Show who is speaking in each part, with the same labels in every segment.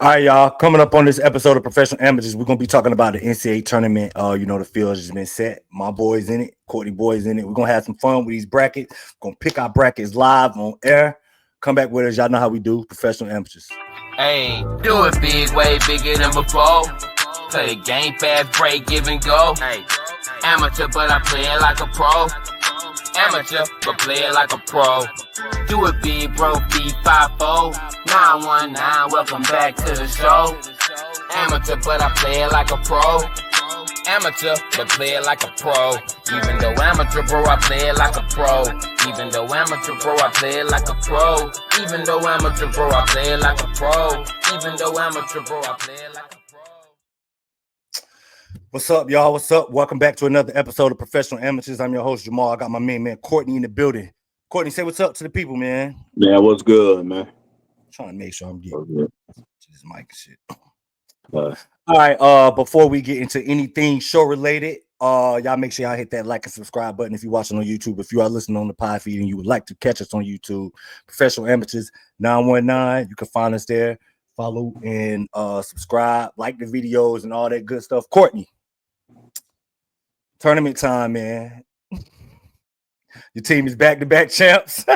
Speaker 1: All right, y'all. Coming up on this episode of Professional Amateurs, we're gonna be talking about the NCAA tournament. The field has been set. My boys in it, Courtney boys in it. We're gonna have some fun with these brackets. We're gonna pick our brackets live on air. Come back with us. Y'all know how we do. Professional Amateurs.
Speaker 2: Hey, do it big, way bigger than before. Play the game fast, break, give and go. Hey, amateur, but I play it like a pro. Amateur, but play it like a pro. Do it big, bro, B50 919. Welcome back to the show. Amateur, but I play it like a pro. Amateur, but play it like a pro. Even though amateur, bro, I play it like a pro. Even though amateur, bro, I play it like a pro. Even though amateur, bro, I play it like a pro. Even though amateur, bro, I play it like a pro.
Speaker 1: What's up, y'all? What's up? Welcome back to another episode of Professional Amateurs. I'm your host, Jamal. I got my main man, Courtney, in the building. Courtney, say what's up to the people, man.
Speaker 3: Yeah, what's good, man?
Speaker 1: Trying to make sure I'm getting to this mic and shit.
Speaker 3: Uh,
Speaker 1: All right, before we get into anything show related, y'all make sure y'all hit that like and subscribe button if you're watching on YouTube. If you are listening on the pod feed and you would like to catch us on YouTube, Professional Amateurs 919, you can find us there. Follow and subscribe, like the videos and all that good stuff. Courtney, tournament time, man. Your team is back-to-back champs.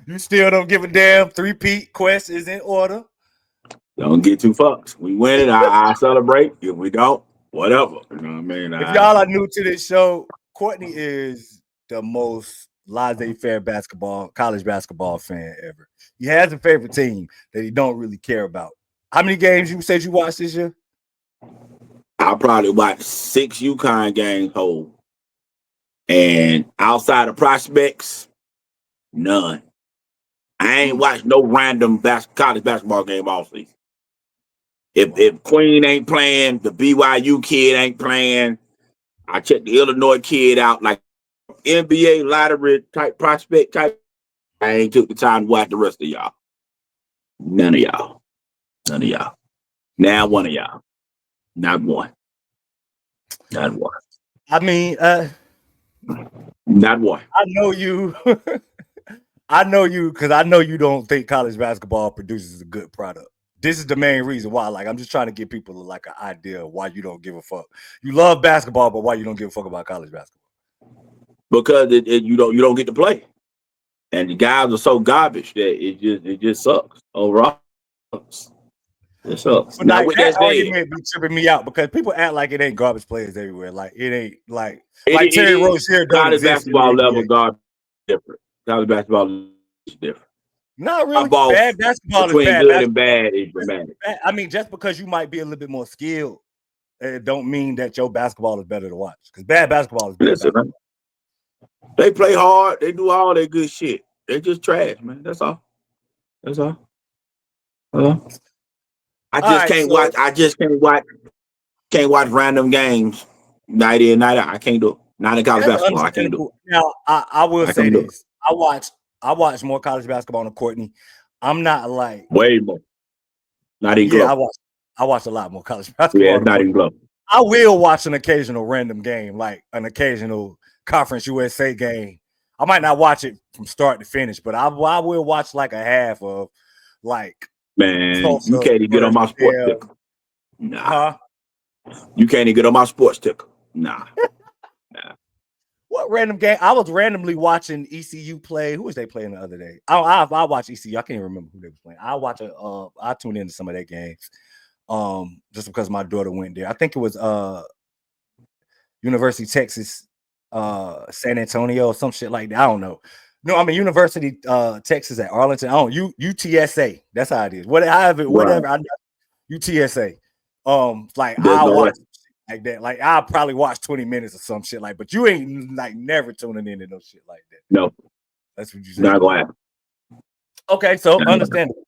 Speaker 1: You still don't give a damn. Three-peat quest is in order.
Speaker 3: Don't get too fucked. We win it, I celebrate. If we don't, whatever. You know what I mean?
Speaker 1: If y'all are new to this show, Courtney is the most laissez-faire college basketball fan ever. He has a favorite team that he don't really care about. How many games you said you watched this year?
Speaker 3: I probably watched 6 UConn games whole. And outside of prospects, none. I ain't watched no random college basketball game all season. If Queen ain't playing, the BYU kid ain't playing, I check the Illinois kid out, like NBA lottery type prospect type. I ain't took the time to watch the rest of y'all. None of y'all. Now one of y'all. Not one.
Speaker 1: I mean,
Speaker 3: not one.
Speaker 1: I know you. I know you because I know you don't think college basketball produces a good product. This is the main reason why. Like, I'm just trying to give people like an idea of why you don't give a fuck. You love basketball, but why you don't give a fuck about college basketball?
Speaker 3: Because you don't get to play, and the guys are so garbage that it just sucks overall. It sucks.
Speaker 1: But like, that argument be tripping me out because people act like it ain't garbage players everywhere. Like it ain't like Terry Rozier don't exist.
Speaker 3: College basketball level garbage different. College basketball is different.
Speaker 1: Not really. Bad basketball is bad.
Speaker 3: Good and bad is dramatic.
Speaker 1: I mean, just because you might be a little bit more skilled, it don't mean that your basketball is better to watch. Because bad basketball is better.
Speaker 3: Listen, they play hard. They do all that good shit. They just trash, man. That's all. I just can't watch random games night in, night out. I can't do it. Not in college basketball. I can't do it.
Speaker 1: Now, I will say this. I watch more college basketball than Courtney. I'm not like
Speaker 3: way more. Not even close.
Speaker 1: I watch a lot more college basketball.
Speaker 3: Yeah, not even close.
Speaker 1: I will watch an occasional random game, like an occasional Conference USA game. I might not watch it from start to finish, but I will watch like a half of like.
Speaker 3: Man, you can't even get on my sports ticker. Nah. You can't even get on my sports ticker. Nah.
Speaker 1: What random game? I was randomly watching ECU play. Who was they playing the other day? I watch ECU. I can't even remember who they were playing. I tuned into some of their games. Just because my daughter went there. I think it was University of Texas, San Antonio, or some shit like that. I don't know. No, I mean University Texas at Arlington. I don't UTSA. That's how it is. Whatever. I know UTSA. Like I'll watch like that. Like I'll probably watch 20 minutes or some shit like. But you ain't like never tuning into no shit like that.
Speaker 3: No,
Speaker 1: that's what you said.
Speaker 3: Not gonna happen.
Speaker 1: Okay, so understandable.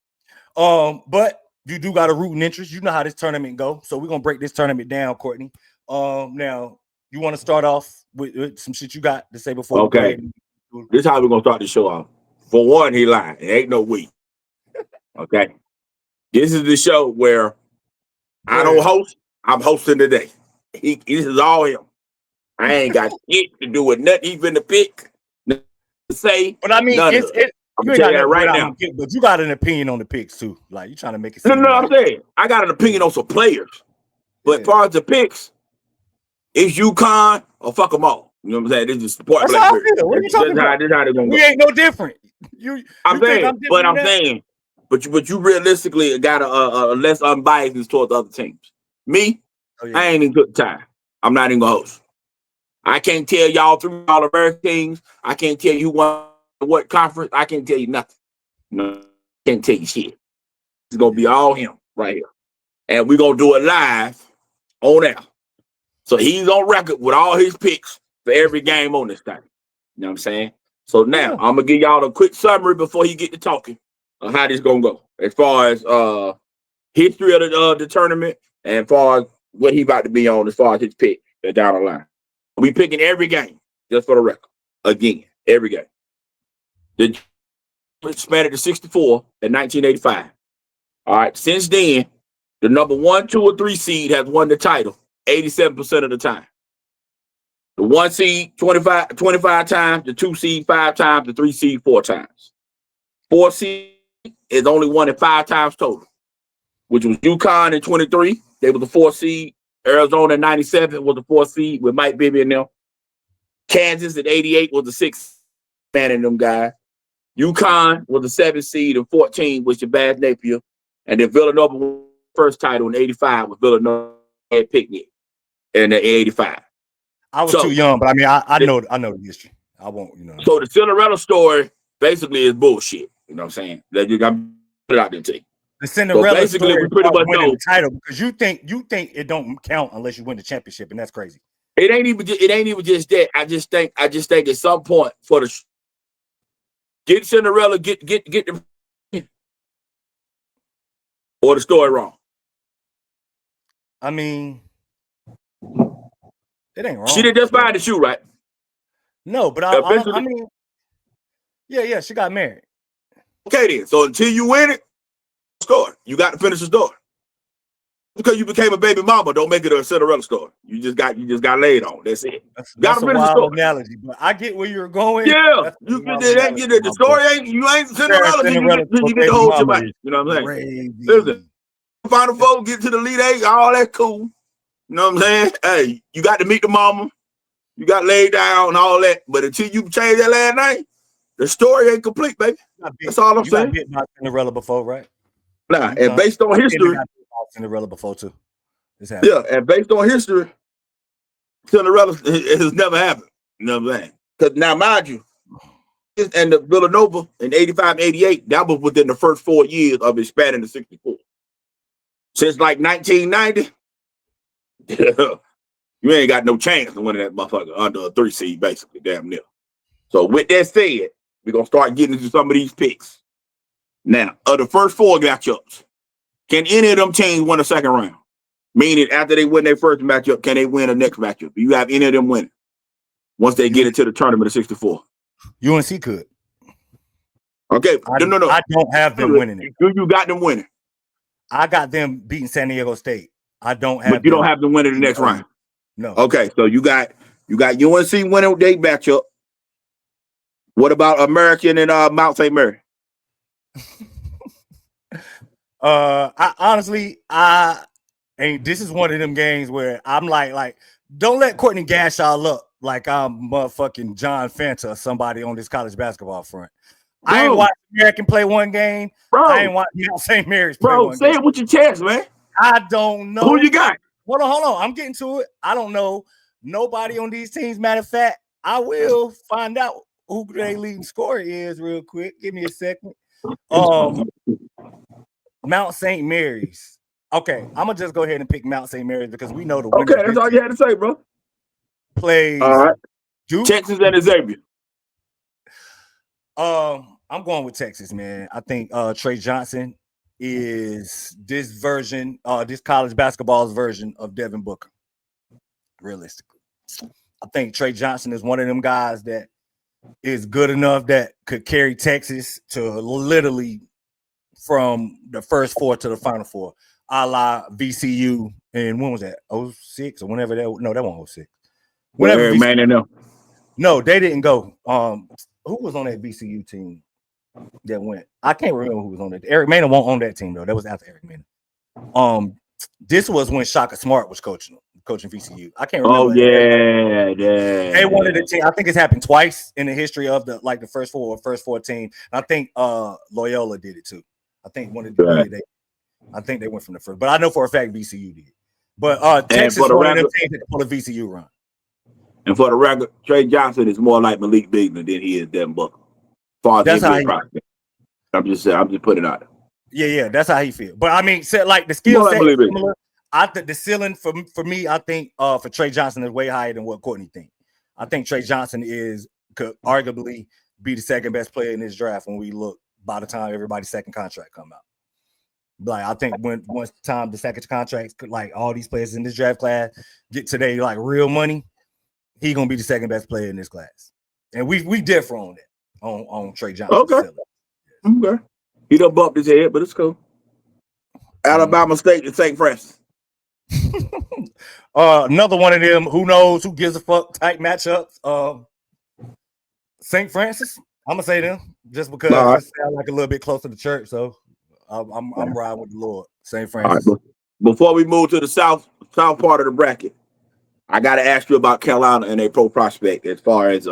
Speaker 1: But you do got a rooting interest. You know how this tournament go. So we're gonna break this tournament down, Courtney. Now you want to start off with some shit you got to say before?
Speaker 3: Okay. This is how we're going to start the show off. For one, he lied. It ain't no we. Okay? This is the show where I don't host. I'm hosting today. This is all him. I ain't got shit to do with nothing. He's been to pick, to say.
Speaker 1: But I mean,
Speaker 3: I'm
Speaker 1: You
Speaker 3: gonna
Speaker 1: ain't
Speaker 3: tell
Speaker 1: got
Speaker 3: you that
Speaker 1: nothing
Speaker 3: right
Speaker 1: without
Speaker 3: now.
Speaker 1: no pick, but you got an opinion on the picks too. Like you trying to make it
Speaker 3: No,
Speaker 1: seem
Speaker 3: I'm
Speaker 1: like
Speaker 3: saying I got an opinion on some players, but as far as the picks, it's UConn or fuck them all. You know what I'm saying? This is Point
Speaker 1: that's how
Speaker 3: Blank
Speaker 1: I
Speaker 3: period.
Speaker 1: feel. What are you talking about?
Speaker 3: This how they're gonna
Speaker 1: We
Speaker 3: go.
Speaker 1: ain't no different. You
Speaker 3: I'm
Speaker 1: think
Speaker 3: saying,
Speaker 1: I'm different than that?
Speaker 3: but you realistically got a less unbiased towards other teams. Me,
Speaker 1: Oh, yeah.
Speaker 3: I ain't even good time. I'm not even gonna host. I can't tell y'all 3 All-American teams. I can't tell you who won what conference. I can't tell you nothing. No, can't tell you shit. It's gonna be all him right here, and we're gonna do it live on air. So he's on record with all his picks for every game on this thing. You know what I'm saying? So now I'm gonna give y'all a quick summary before he get to talking of how this gonna go as far as history of the tournament and as far as what he about to be on as far as his pick down the line. We picking every game just for the record. Again, every game. The expanded to 64 in 1985. All right. Since then, the number 1, 2, or 3 seed has won the title 87% of the time. The 1 seed 25 times, the 2 seed 5 times, the 3 seed 4 times. 4 seed is only won it 5 times total, which was UConn in 23. They were the 4 seed. Arizona in 97 was the 4 seed with Mike Bibby in them. Kansas in 88 was the 6th man in them guys. UConn was the 7th seed in 14, which is Bass Napier. And then Villanova won the first title in 85 with Villanova and Picnic in 85.
Speaker 1: I was too young, but I mean, I know the history. I won't,
Speaker 3: So the Cinderella story basically is bullshit. You know what I'm saying? That you got to put it out there to you.
Speaker 1: The Cinderella story
Speaker 3: we pretty much
Speaker 1: winning
Speaker 3: know
Speaker 1: the title because you think it don't count unless you win the championship, and that's crazy.
Speaker 3: It ain't even just that. I just think at some point for the get Cinderella get the or the story wrong.
Speaker 1: I mean, it ain't wrong.
Speaker 3: She did just fine the shoe, right?
Speaker 1: No, but I mean, yeah, she got married.
Speaker 3: Okay, then. So until you win it, story. You got to finish the story. Because you became a baby mama, don't make it a Cinderella story. You just got laid on. That's it.
Speaker 1: That's a wild analogy, but I get where you're going.
Speaker 3: Yeah, the story ain't Cinderella till you get the whole shebang. You know what I'm saying? Listen, Final Four, get to the Elite Eight, all that cool. You know what I'm saying? Hey, you got to meet the mama. You got laid down and all that. But until you change that last name, the story ain't complete, baby. That's all I'm saying.
Speaker 1: You got bit by Cinderella before, right?
Speaker 3: Nah, and based on history,
Speaker 1: Cinderella before too.
Speaker 3: Yeah, and based on history, Cinderella it has never happened. You know what I'm saying? Because now, mind you, and the Villanova in 85, 88, that was within the first 4 years of expanding to 64. Since like 1990, you ain't got no chance of winning that motherfucker under a 3 seed, basically, damn near. So with that said, we're gonna start getting into some of these picks. Now, of the first 4 matchups, can any of them teams win a second round? Meaning, after they win their first matchup, can they win the next matchup? Do you have any of them winning once they get into the tournament of 64?
Speaker 1: UNC could.
Speaker 3: Okay, no.
Speaker 1: I don't have them winning it.
Speaker 3: You got them winning.
Speaker 1: I got them beating San Diego State. I don't have.
Speaker 3: But you don't have them winning the next round.
Speaker 1: No.
Speaker 3: Okay, so you got UNC winning their matchup. What about American and Mount St. Mary?
Speaker 1: I honestly, and this is one of them games where I'm like, don't let Courtney gash y'all up like I'm motherfucking John Fanta or somebody on this college basketball front. Bro. I ain't watched American play one game.
Speaker 3: Bro.
Speaker 1: I ain't watched Mount St. Mary's play one game.
Speaker 3: Bro, say it with your chest, man.
Speaker 1: I don't know.
Speaker 3: Who you got?
Speaker 1: Hold on. I'm getting to it. I don't know nobody on these teams. Matter of fact, I will find out who their leading scorer is real quick. Give me a second. Mount St. Mary's. Okay, I'm gonna just go ahead and pick Mount St. Mary's because we know the winner.
Speaker 3: Okay, that's all you had to say, bro.
Speaker 1: Plays
Speaker 3: all right.
Speaker 1: Duke.
Speaker 3: Texas and Xavier.
Speaker 1: I'm going with Texas, man. I think Trey Johnson is this college basketball's version of Devin Booker. Realistically, I think Trey Johnson is one of them guys that is good enough that could carry Texas to literally from the first 4 to the final 4, a la VCU. And when was that? 06 or whenever that? No, that wasn't 06. Whenever
Speaker 3: man,
Speaker 1: no, they didn't go. Who was on that VCU team? that went. I can't remember who was on it. Eric Mena won't on that team though. That was after Eric Mena. This was when Shaka Smart was coaching VCU. I can't remember.
Speaker 3: Oh yeah.
Speaker 1: They wanted a team. I think it's happened twice in the history of the first four team. I think Loyola did it too. I think one of the I think they went from the first, but I know for a fact VCU did. But Texas one of them teams that pulled a VCU run.
Speaker 3: And for the record, Trey Johnson is more like Malik Bigman than he is Devin Booker.
Speaker 1: That's how
Speaker 3: I'm just putting it out there.
Speaker 1: Yeah, that's how he feels. But I mean, like the skill set is similar. I think the ceiling for me, I think for Trey Johnson is way higher than what Courtney thinks. I think Trey Johnson could arguably be the second best player in this draft when we look by the time everybody's second contract come out. Like I think once the second contracts, like all these players in this draft class get today like real money, he gonna be the second best player in this class. And we differ on that on Trey Johnson.
Speaker 3: Okay. He done bumped his head, but it's cool. Alabama State to St. Francis.
Speaker 1: Another one of them, who knows, who gives a fuck type matchups. St. Francis, I'm gonna say them just because it sounds like a little bit closer to church. So I'm riding with the Lord. St. Francis.
Speaker 3: Right, before we move to the south part of the bracket, I gotta ask you about Carolina and their pro prospect as far as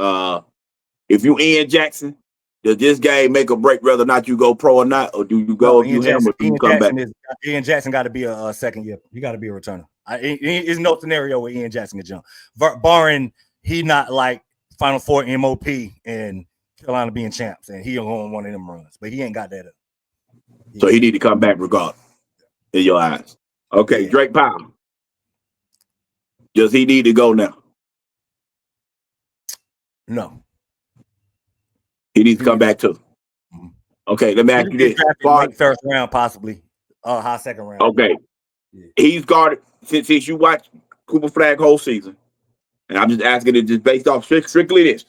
Speaker 3: if you Ian Jackson, does this game make or break whether or not you go pro or not, or do you go Ian
Speaker 1: Jackson got to be a second year. He got to be a returner. There's no scenario where Ian Jackson can jump, barring he not like Final Four MOP and Carolina being champs, and he on one of them runs, but he ain't got that.
Speaker 3: So he need to come back regardless in your eyes. Okay, yeah. Drake Powell. Does he need to go now?
Speaker 1: No.
Speaker 3: He needs to come back too. Okay, let me ask you this.
Speaker 1: First round, possibly. High second round.
Speaker 3: Okay. Yeah. He's guarded since you watch Cooper Flagg whole season. And I'm just asking it just based off strictly this.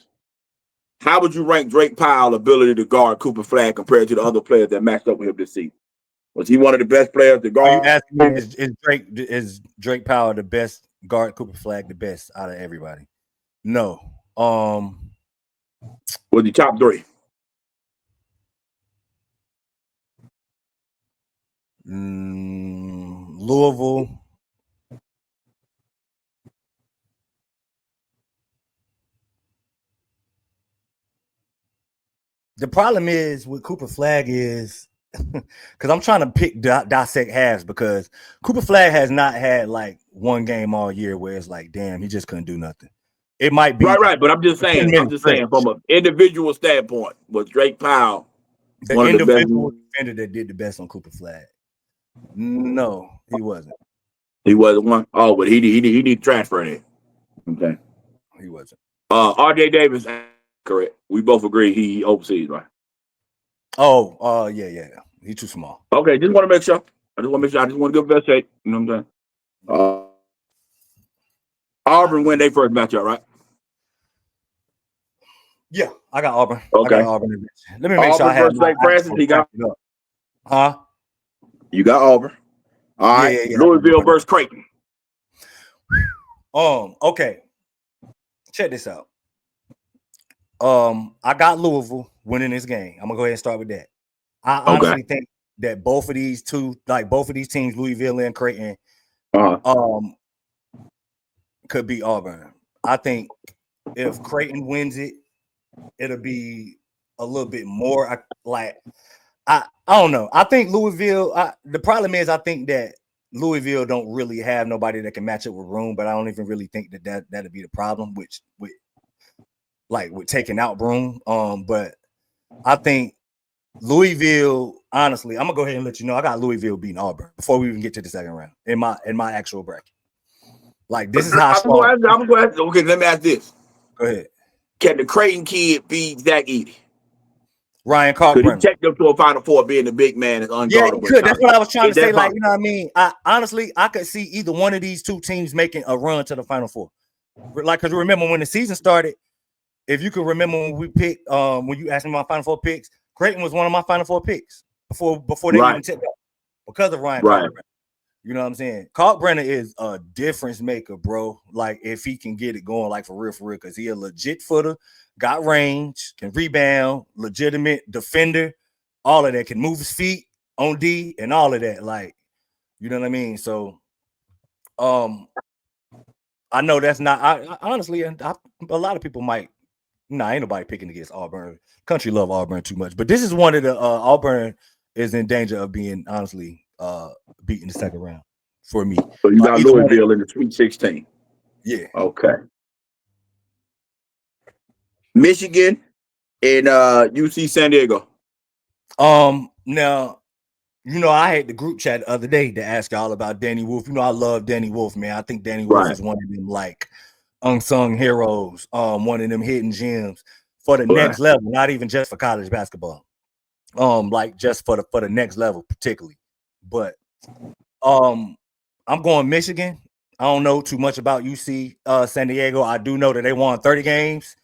Speaker 3: How would you rank Drake Powell's ability to guard Cooper Flagg compared to the other players that matched up with him this season? Was he one of the best players to guard?
Speaker 1: Are you asking me, is Drake Powell the best guard Cooper Flagg the best out of everybody? No.
Speaker 3: Was the top three?
Speaker 1: Louisville. The problem is with Cooper Flagg is because I'm trying to dissect halves because Cooper Flagg has not had like one game all year where it's like, damn, he just couldn't do nothing. It might be
Speaker 3: right, but I'm just saying from an individual standpoint, was Drake Powell
Speaker 1: the individual defender that did the best on Cooper Flagg? No, he wasn't.
Speaker 3: He wasn't one. Oh, but he need to transfer in. Okay,
Speaker 1: he wasn't.
Speaker 3: RJ Davis, correct. We both agree he overseas, right?
Speaker 1: Oh, yeah. He's too small.
Speaker 3: Okay, just want to make sure. I just want to give best shape. You know what I'm saying? Auburn win their first matchup, right?
Speaker 1: Yeah, I got Auburn.
Speaker 3: Okay.
Speaker 1: I got Auburn. Let me make sure I have
Speaker 3: St. Francis. He got.
Speaker 1: Huh?
Speaker 3: You got Auburn. All right. Yeah. Louisville versus Creighton.
Speaker 1: Okay. Check this out. I got Louisville winning this game. I'm gonna go ahead and start with that. I honestly think that both of these teams, Louisville and Creighton, could beat Auburn. I think if Creighton wins it, it'll be a little bit more I don't know. I think Louisville. The problem is I think that Louisville don't really have nobody that can match up with Broome, but I don't even really think that'd be the problem, with taking out Broome. But I think Louisville, honestly, I'm gonna go ahead and let you know I got Louisville beating Auburn before we even get to the second round in my actual bracket. Like this is how
Speaker 3: I'm going to okay, let me ask this.
Speaker 1: Go ahead.
Speaker 3: Can the Creighton kid beat Zach Edey?
Speaker 1: Ryan Kalkbrenner.
Speaker 3: Could he take them to a Final Four being the big man is unguardable?
Speaker 1: Yeah, he could. That's what I was trying to say. Like, you know what I mean? I could see either one of these two teams making a run to the Final Four. Like, because remember when the season started, if you could remember when we picked, when you asked me my Final Four picks, Creighton was one of my Final Four picks before they even tipped up because of Ryan Kalkbrenner. You know what I'm saying? Kalkbrenner is a difference maker, bro. Like if he can get it going, like for real, because he a legit footer, got range, can rebound, legitimate defender, all of that, can move his feet on D and all of that. Like, you know what I mean? So, um, I know that's not. I honestly, a lot of people might. Nah, ain't nobody picking against Auburn. Country love Auburn too much, but this is one of the Auburn is in danger of being honestly beaten the second round for me.
Speaker 3: So you got
Speaker 1: Either one.
Speaker 3: Louisville in the Sweet 16.
Speaker 1: Yeah.
Speaker 3: Okay. Michigan and UC San Diego.
Speaker 1: Now, you know, I had the group chat the other day to ask y'all about Danny Wolf. You know, I love Danny Wolf, man. I think Danny Wolf
Speaker 3: Right.
Speaker 1: is one of them like unsung heroes, one of them hidden gems for the next
Speaker 3: Right.
Speaker 1: level, not even just for college basketball. Like just for the next level, particularly. But I'm going Michigan. I don't know too much about UC San Diego. I do know that they won 30 games.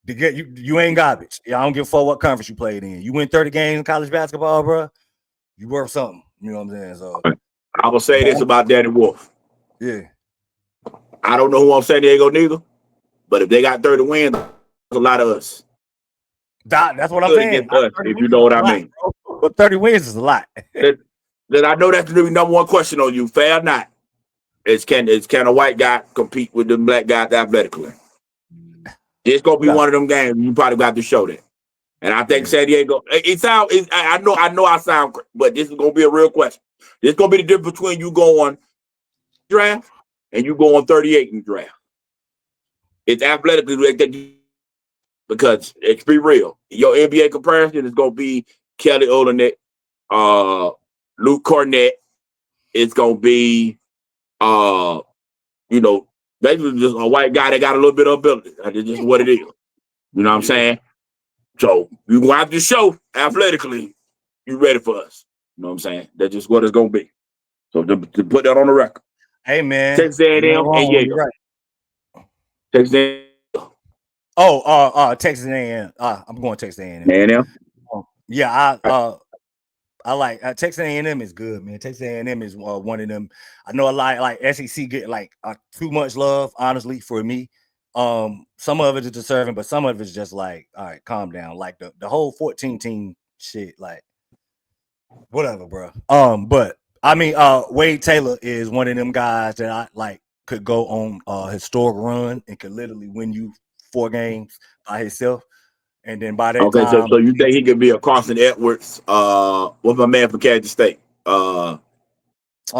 Speaker 1: To get you ain't garbage. Yeah, I don't give a fuck what conference you played in. You win 30 games in college basketball, bro. You worth something. You know what I'm saying? So
Speaker 3: I will say this about Danny Wolf.
Speaker 1: yeah.
Speaker 3: I don't know who on San Diego neither, but if they got 30 wins, that's a lot of us.
Speaker 1: That's what I'm
Speaker 3: Good
Speaker 1: saying.
Speaker 3: against us, if you know what I mean.
Speaker 1: But 30 wins is a lot.
Speaker 3: that I know that's the number one question on you. Fair or not? Can a white guy compete with the black guys athletically? It's gonna be one of them games. You probably got to show that. And I think San Diego. I know I sound, but this is gonna be a real question. This is gonna be the difference between you going draft and you going 38 in draft. It's athletically because let's be real. Your NBA comparison is gonna be Kelly Olynyk, Luke Cornett. It's gonna be basically just a white guy that got a little bit of ability. That's just what it is. You know what I'm saying? So you're gonna have to show athletically you ready for us. You know what I'm saying? That's just what it's gonna be. So to put that on the record.
Speaker 1: Hey man,
Speaker 3: Texas A&M and Yale.
Speaker 1: right.
Speaker 3: Texas A&M.
Speaker 1: Texas A&M. I'm going Texas A&M.
Speaker 3: A&M.
Speaker 1: Yeah, I like Texas A&M is good, man. Texas A&M is one of them. I know a lot like SEC get like too much love, honestly, for me. Some of it is deserving, but some of it's just like, all right, calm down. Like the whole 14 team shit, like whatever, bro. But I mean, Wade Taylor is one of them guys that I like could go on a historic run and could literally win you 4 games by himself. And then by that time,
Speaker 3: so you think he could be a Carson Edwards? What's my man from Kansas State? They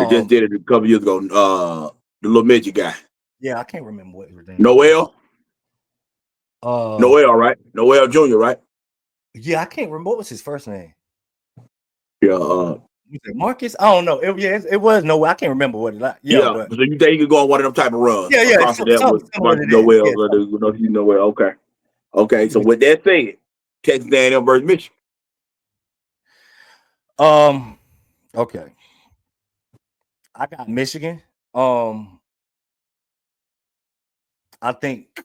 Speaker 3: just did it a couple years ago. The little midget guy.
Speaker 1: Yeah, I can't remember what his name.
Speaker 3: Noel. Noel, right? Noel Jr., right?
Speaker 1: Yeah, I can't remember what was his first name.
Speaker 3: Yeah,
Speaker 1: Marcus. I don't know. It was Noel. I can't remember what it like. Yeah, but
Speaker 3: so you think he could go on one of them type of runs?
Speaker 1: Yeah.
Speaker 3: Carson Edwards, Noel. Noel. Okay. So with that said, Texas A&M versus Michigan.
Speaker 1: Okay. I got Michigan. I think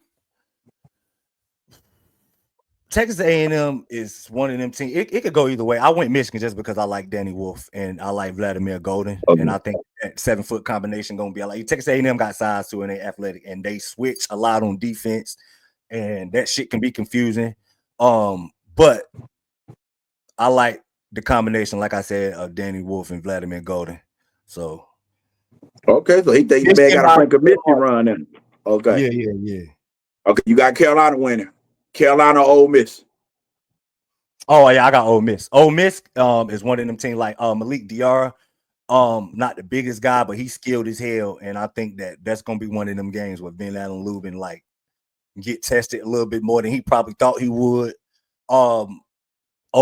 Speaker 1: Texas A&M is one of them teams. It could go either way. I went Michigan just because I like Danny Wolf and I like Vladimir Golden, and I think that 7-foot combination gonna be like Texas A&M got size too, and they athletic, and they switch a lot on defense, and that shit can be confusing. But I like the combination, like I said, of Danny Wolf and Vladimir Golden. So
Speaker 3: okay, so he think the man got a Frank Kaminsky run in. Okay.
Speaker 1: Yeah.
Speaker 3: Okay, you got Carolina winning. Carolina, Ole Miss.
Speaker 1: Oh yeah, I got Ole Miss. Ole Miss is one of them teams like Malik Diarra. Not the biggest guy, but he's skilled as hell, and I think that's gonna be one of them games where Ben Allen Lubin like get tested a little bit more than he probably thought he would. Ole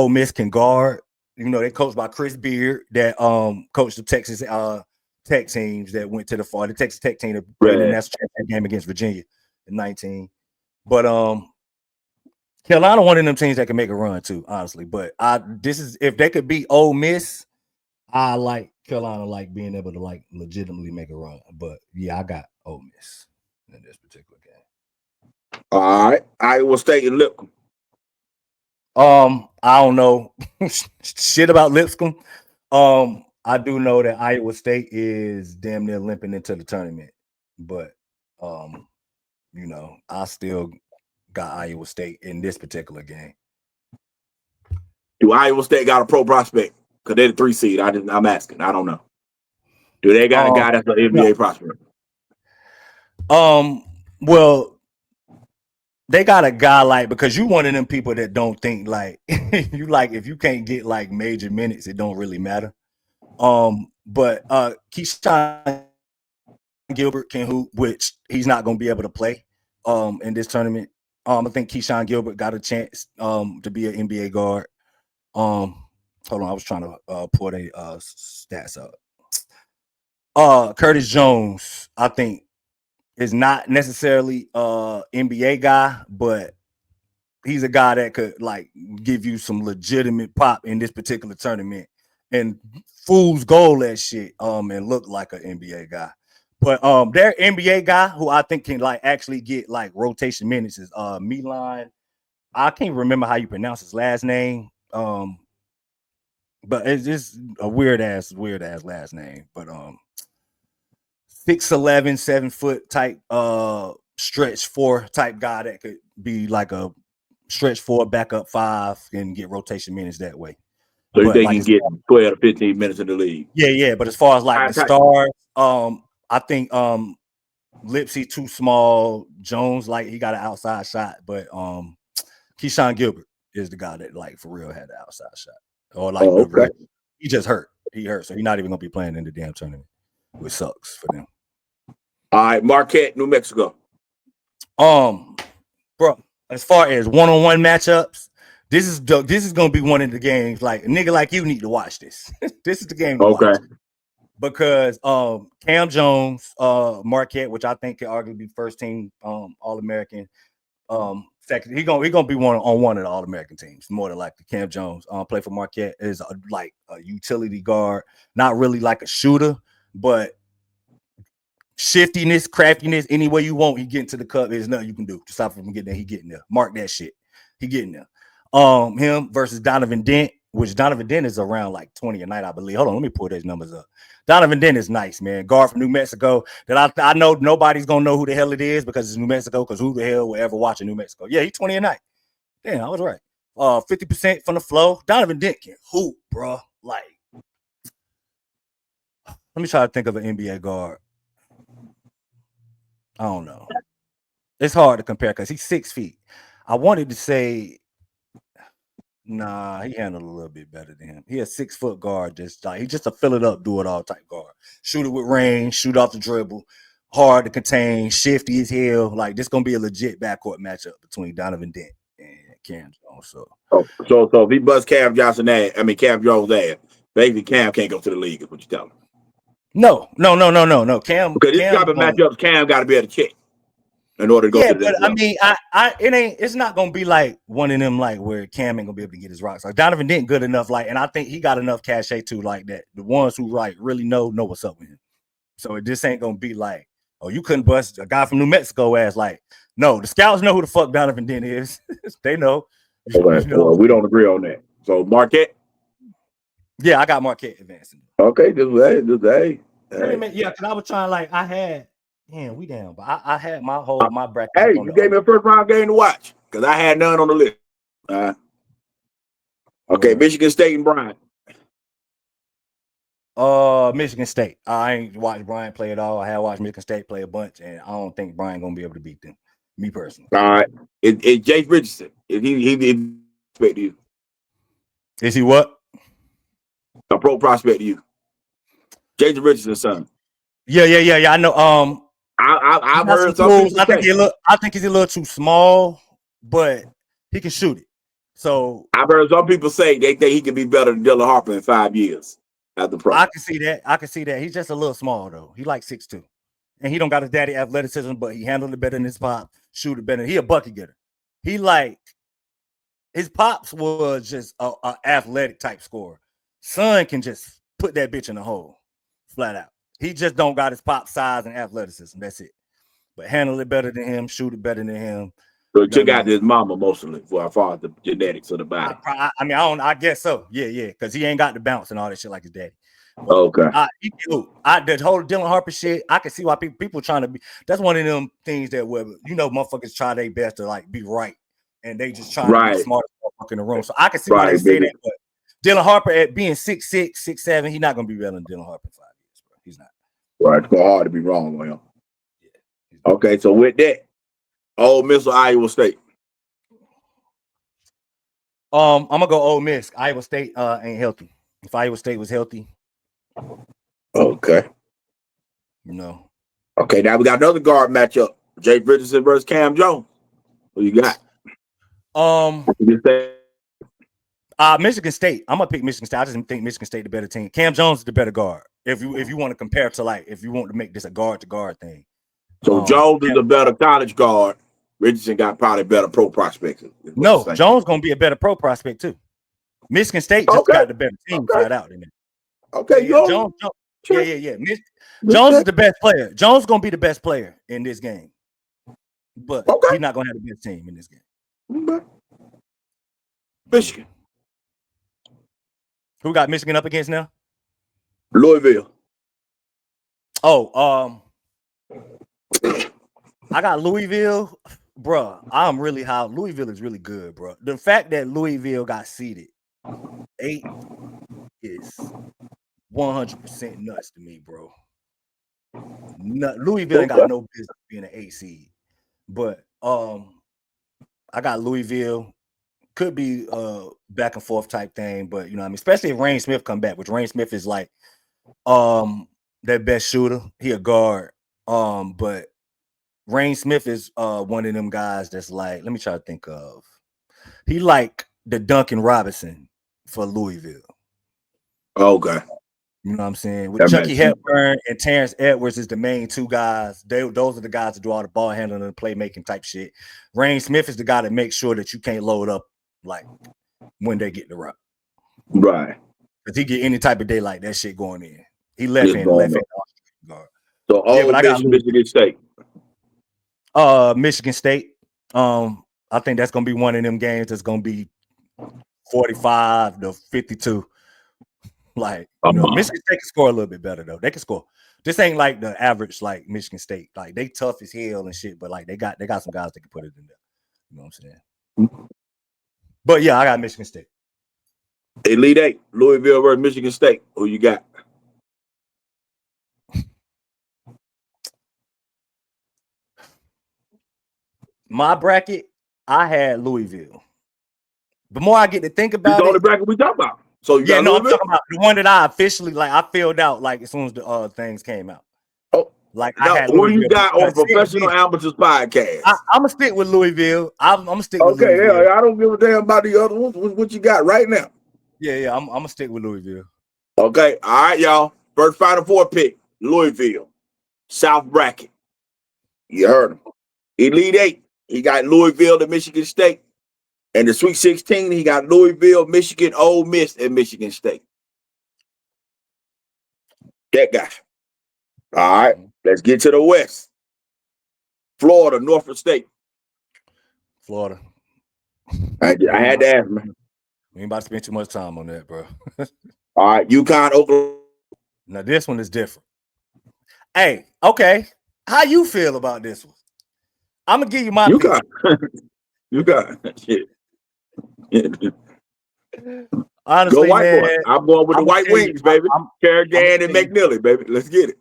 Speaker 1: Miss can guard. You know, they coached by Chris Beard that coached the Texas Tech teams that went to the Texas Tech team that played in that game against Virginia in 19. But Carolina one of them teams that can make a run too, honestly. But if they could beat Ole Miss, I like Carolina like being able to like legitimately make a run. But yeah, I got Ole Miss in this particular game.
Speaker 3: All right, Iowa State and Lipscomb.
Speaker 1: I don't know shit about Lipscomb. I do know that Iowa State is damn near limping into the tournament, but I still got Iowa State in this particular game.
Speaker 3: Do Iowa State got a pro prospect? Because they're the 3 seed. I'm asking. I don't know. Do they got a guy that's an NBA prospect?
Speaker 1: Well, they got a guy like, because you one of them people that don't think like you like if you can't get like major minutes, it don't really matter. But Keyshawn Gilbert can hoop, which he's not going to be able to play in this tournament. I think Keyshawn Gilbert got a chance to be an NBA guard. Hold on, I was trying to pull the stats up. Curtis Jones, I think, is not necessarily NBA guy, but he's a guy that could like give you some legitimate pop in this particular tournament and fool's goal that shit and look like an NBA guy. But their NBA guy who I think can like actually get like rotation minutes is Milan. I can't remember how you pronounce his last name. But it's just a weird ass last name. But 6'11", 7-foot type stretch 4 type guy that could be like a stretch 4 backup 5 and get rotation minutes that way.
Speaker 3: So you think he can get 12 to 15 minutes in the league?
Speaker 1: Yeah. But as far as like the stars, I think Lipsy too small. Jones, like he got an outside shot, but Keyshawn Gilbert is the guy that like for real had the outside shot. Or like he just hurt. He hurt, so he's not even gonna be playing in the damn tournament, which sucks for them.
Speaker 3: All right, Marquette, New Mexico.
Speaker 1: Bro, as far as one-on-one matchups, this is gonna be one of the games. Like a nigga like you need to watch this. This is the game to watch. Because Cam Jones, Marquette, which I think could arguably be first team All-American. Second, he gonna be one of the All-American teams, more than likely. Cam Jones play for Marquette is like a utility guard, not really like a shooter, but shiftiness, craftiness, any way you want, he get into the cup. There's nothing you can do to stop him from getting there. He getting there. Mark that shit. He getting there. Him versus Donovan Dent, which Donovan Dent is around like 20 a night, I believe. Hold on, let me pull those numbers up. Donovan Dent is nice, man. Guard from New Mexico. That I know nobody's gonna know who the hell it is because it's New Mexico. Because who the hell will ever watch New Mexico? Yeah, he's 20 a night. Damn, I was right. 50% from the flow. Donovan Dent can hoop, bro. Like, let me try to think of an NBA guard. I don't know. It's hard to compare because he's 6 feet. I wanted to say, nah, he handled a little bit better than him. He a 6 foot guard, just like he's just a fill it up, do it all type guard. Shoot it with range, shoot off the dribble, hard to contain, shifty as hell. Like this gonna be a legit backcourt matchup between Donovan Dent and Cam Jones.
Speaker 3: So if he busts Cam Jones' ass, basically Cam can't go to the league. Is what you tell him?
Speaker 1: No. Cam,
Speaker 3: because this type of matchups, Cam got to be able to check in order to go to the
Speaker 1: but I mean, it's not gonna be like one of them like where Cam ain't gonna be able to get his rocks. Like Donovan Dent good enough, like, and I think he got enough cachet too, like that. The ones who like really know what's up with him. So it just ain't gonna be like, oh, you couldn't bust a guy from New Mexico ass. Like, no, the scouts know who the fuck Donovan Dent is. They know.
Speaker 3: Okay. Well, we don't agree on that. So Marquette.
Speaker 1: Yeah, I got Marquette advancing.
Speaker 3: Okay, just hey.
Speaker 1: Yeah, because I was trying like I had. Damn, we down, but I had my bracket.
Speaker 3: Hey, you gave me a first round game to watch because I had none on the list. Okay, Michigan State and Bryant.
Speaker 1: Michigan State. I ain't watched Bryant play at all. I have watched Michigan State play a bunch, and I don't think Bryant gonna be able to beat them. Me personally.
Speaker 3: All right, it's Jake Richardson. Is he prospect to you?
Speaker 1: Is he what?
Speaker 3: A pro prospect to you? Jason Richardson's son.
Speaker 1: Yeah. I know.
Speaker 3: I've heard some people
Speaker 1: I think he's a little too small, but he can shoot it. So
Speaker 3: I've heard some people say they think he could be better than Dylan Harper in 5 years at the pro.
Speaker 1: I can see that. He's just a little small though. He like 6'2", and he don't got his daddy athleticism, but he handled it better than his pop. Shoot it better. He a bucket getter. He like his pops was just a athletic type scorer. Son can just put that bitch in the hole, flat out. He just don't got his pop size and athleticism. That's it. But handle it better than him, shoot it better than him.
Speaker 3: So check out his mama mostly for as far as the genetics of the body.
Speaker 1: I guess so. Yeah, because he ain't got the bounce and all that shit like his daddy. But
Speaker 3: Okay.
Speaker 1: The whole Dylan Harper shit, I can see why people trying to be. That's one of them things that where motherfuckers try their best to like be right, and they just trying to be the smartest motherfucker in the room. So I can see why they say that. But Dylan Harper at being 6'6", 6'7", he's not gonna be better than Dylan Harper in 5 years, bro. He's not.
Speaker 3: Right, it's hard to be wrong on him. Yeah. Okay, so with that, Ole Miss or Iowa State?
Speaker 1: I'm gonna go Ole Miss. Iowa State ain't healthy. If Iowa State was healthy,
Speaker 3: okay.
Speaker 1: No.
Speaker 3: Okay, now we got another guard matchup: Jay Richardson versus Cam Jones. Who you got?
Speaker 1: Michigan State. I'm gonna pick Michigan State. I just think Michigan State the better team. Cam Jones is the better guard. If you want to compare to like if you want to make this a guard to guard thing.
Speaker 3: So Jones is a better college guard. Richardson got probably better pro prospects.
Speaker 1: No, Jones gonna be a better pro prospect too. Michigan State just got the better team flat out in it.
Speaker 3: Okay,
Speaker 1: Jones. Yeah. Jones is the best player. Jones gonna be the best player in this game, but he's not gonna have the best team in this game.
Speaker 3: Okay. Michigan.
Speaker 1: Who got Michigan up against now?
Speaker 3: Louisville.
Speaker 1: Oh, I got Louisville, bro. I'm really high. Louisville is really good, bro. The fact that Louisville got seeded 8 is 100% nuts to me, bro. Louisville ain't got no business being an 8 seed, but I got Louisville. Could be back and forth type thing, but you know what I mean, especially if Rain Smith come back, which Rain Smith is like their best shooter. He a guard. But Rain Smith is one of them guys that's like, let me try to think of. He like the Duncan Robinson for Louisville.
Speaker 3: Okay.
Speaker 1: You know what I'm saying? With Chucky Hepburn and Terrence Edwards is the main two guys. Those are the guys that do all the ball handling and playmaking type shit. Rain Smith is the guy that makes sure that you can't load up like when they get the rock.
Speaker 3: Right.
Speaker 1: Because he get any type of day like that shit going in. He left hand guard.
Speaker 3: So I got Michigan State.
Speaker 1: Michigan State. I think that's gonna be one of them games that's gonna be 45 to 52. Like, Michigan State can score a little bit better though. They can score. This ain't like the average like Michigan State. Like they tough as hell and shit, but like they got some guys that can put it in there. You know what I'm saying? But yeah, I got Michigan State.
Speaker 3: Elite 8, Louisville versus Michigan State. Who you got?
Speaker 1: My bracket, I had Louisville. The more I get to think about
Speaker 3: the only bracket we talk about. So you got
Speaker 1: I'm talking about the one that I officially I filled out like as soon as the things came out.
Speaker 3: Oh,
Speaker 1: like
Speaker 3: I had Louisville. What do you got on Professional Amateurs Podcast?
Speaker 1: I'm gonna stick with Louisville. I'm gonna stick with Louisville.
Speaker 3: Okay, yeah, I don't give a damn about the other ones. What you got right now?
Speaker 1: Yeah, I'm gonna stick with Louisville.
Speaker 3: Okay, all right, y'all. First Final Four pick, Louisville, South bracket. You heard him. Elite 8, he got Louisville to Michigan State. And the Sweet 16, he got Louisville, Michigan, Ole Miss, and Michigan State. That guy. All right, let's get to the West. Florida, Norfolk State.
Speaker 1: Florida.
Speaker 3: I had to ask, man.
Speaker 1: We ain't about to spend too much time on that, bro.
Speaker 3: All right, UConn, Oklahoma.
Speaker 1: Now, this one is different. Hey, okay. How you feel about this one? I'm going to give you my
Speaker 3: UConn. UConn. Shit.
Speaker 1: Honestly,
Speaker 3: go white
Speaker 1: man,
Speaker 3: boy. I'm going with the white wings, baby. Kerrigan and McNeely, baby. Let's get it.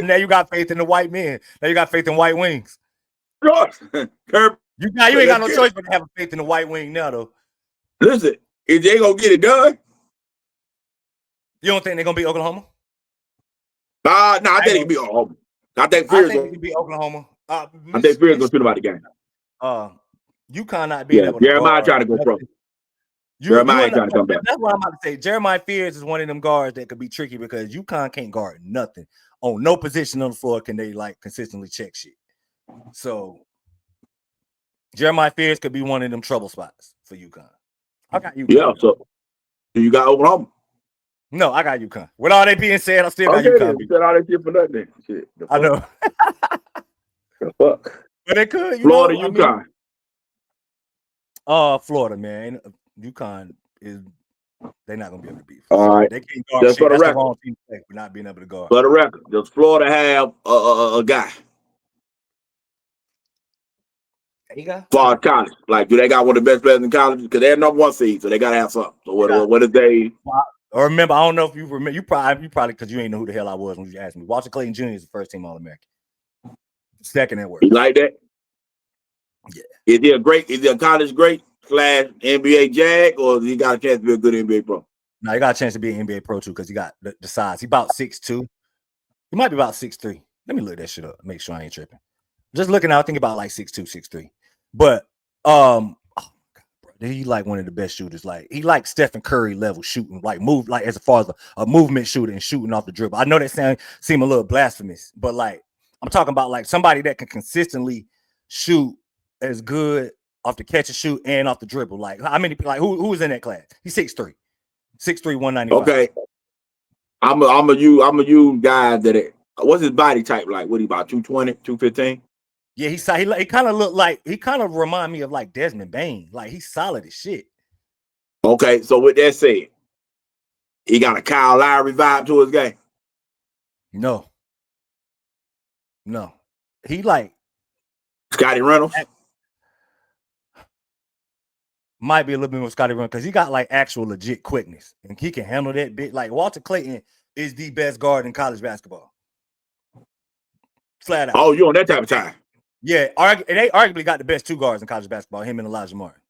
Speaker 1: Now you got faith in the white men. Now you got faith in white wings.
Speaker 3: Sure.
Speaker 1: You ain't got no choice but to have faith in the white wing now, though.
Speaker 3: Listen, if they gonna get it done,
Speaker 1: you don't think they're gonna beat Oklahoma?
Speaker 3: No, I think it can be Oklahoma. I think Fear's
Speaker 1: gonna beat Oklahoma.
Speaker 3: I think Fear's gonna shoot about the game.
Speaker 1: UConn not being able to
Speaker 3: Jeremiah trying to go pro. Jeremiah trying to come back.
Speaker 1: That's what I'm about to say. Jeremiah Fears is one of them guards that could be tricky because UConn can't guard nothing. On no position on the floor can they like consistently check shit. So Jeremiah Fears could be one of them trouble spots for UConn. I got UConn.
Speaker 3: Yeah, so you got Oklahoma.
Speaker 1: No, I got UConn. With all that being said, I still got UConn.
Speaker 3: You said all that shit for nothing. Shit,
Speaker 1: I know.
Speaker 3: The fuck.
Speaker 1: But they could.
Speaker 3: Florida, UConn.
Speaker 1: Florida, man. UConn is They're not gonna be able to beat.
Speaker 3: All right.
Speaker 1: They can't guard
Speaker 3: Just
Speaker 1: shit.
Speaker 3: for the
Speaker 1: That's the
Speaker 3: record.
Speaker 1: wrong team to play for not being able to guard.
Speaker 3: For the record, does Florida have a guy
Speaker 1: There you go.
Speaker 3: for college? Like, do they got one of the best players in college? Because they're number 1 seed, so they gotta have something. So what is they?
Speaker 1: Or remember, I don't know if you remember. You probably because you ain't know who the hell I was when you asked me. Walter Clayton Jr. is the first team All-American. Second at work.
Speaker 3: You like that?
Speaker 1: Yeah.
Speaker 3: Is he a college great / NBA Jag, or he got a chance to be a good NBA pro?
Speaker 1: No, he got a chance to be an NBA pro too because he got the size. He about 6'2". He might be about 6'3". Let me look that shit up. Make sure I ain't tripping. Just looking out, I think about like 6'2", 6'3". But oh God, bro, he like one of the best shooters. Like he like Stephen Curry level shooting, like move like as far as a movement shooter and shooting off the dribble. I know that seem a little blasphemous, but like I'm talking about like somebody that can consistently shoot as good off the catch and shoot and off the dribble. Like how many who is in that class? He's 6'3", 6'3", 195.
Speaker 3: Okay. I'm a you guy that what's his body type like? What he about 220, 215?
Speaker 1: Yeah, he kind of look like he kind of remind me of like Desmond Bain. Like he's solid as shit.
Speaker 3: Okay, so with that said, he got a Kyle Lowry vibe to his game.
Speaker 1: No. He like
Speaker 3: Scotty Reynolds.
Speaker 1: Might be a little bit more Scotty Reynolds because he got like actual legit quickness and he can handle that bit. Like Walter Clayton is the best guard in college basketball. Flat out.
Speaker 3: Oh, you on that type of time?
Speaker 1: Yeah, they arguably got the best two guards in college basketball, him and Elijah Martin.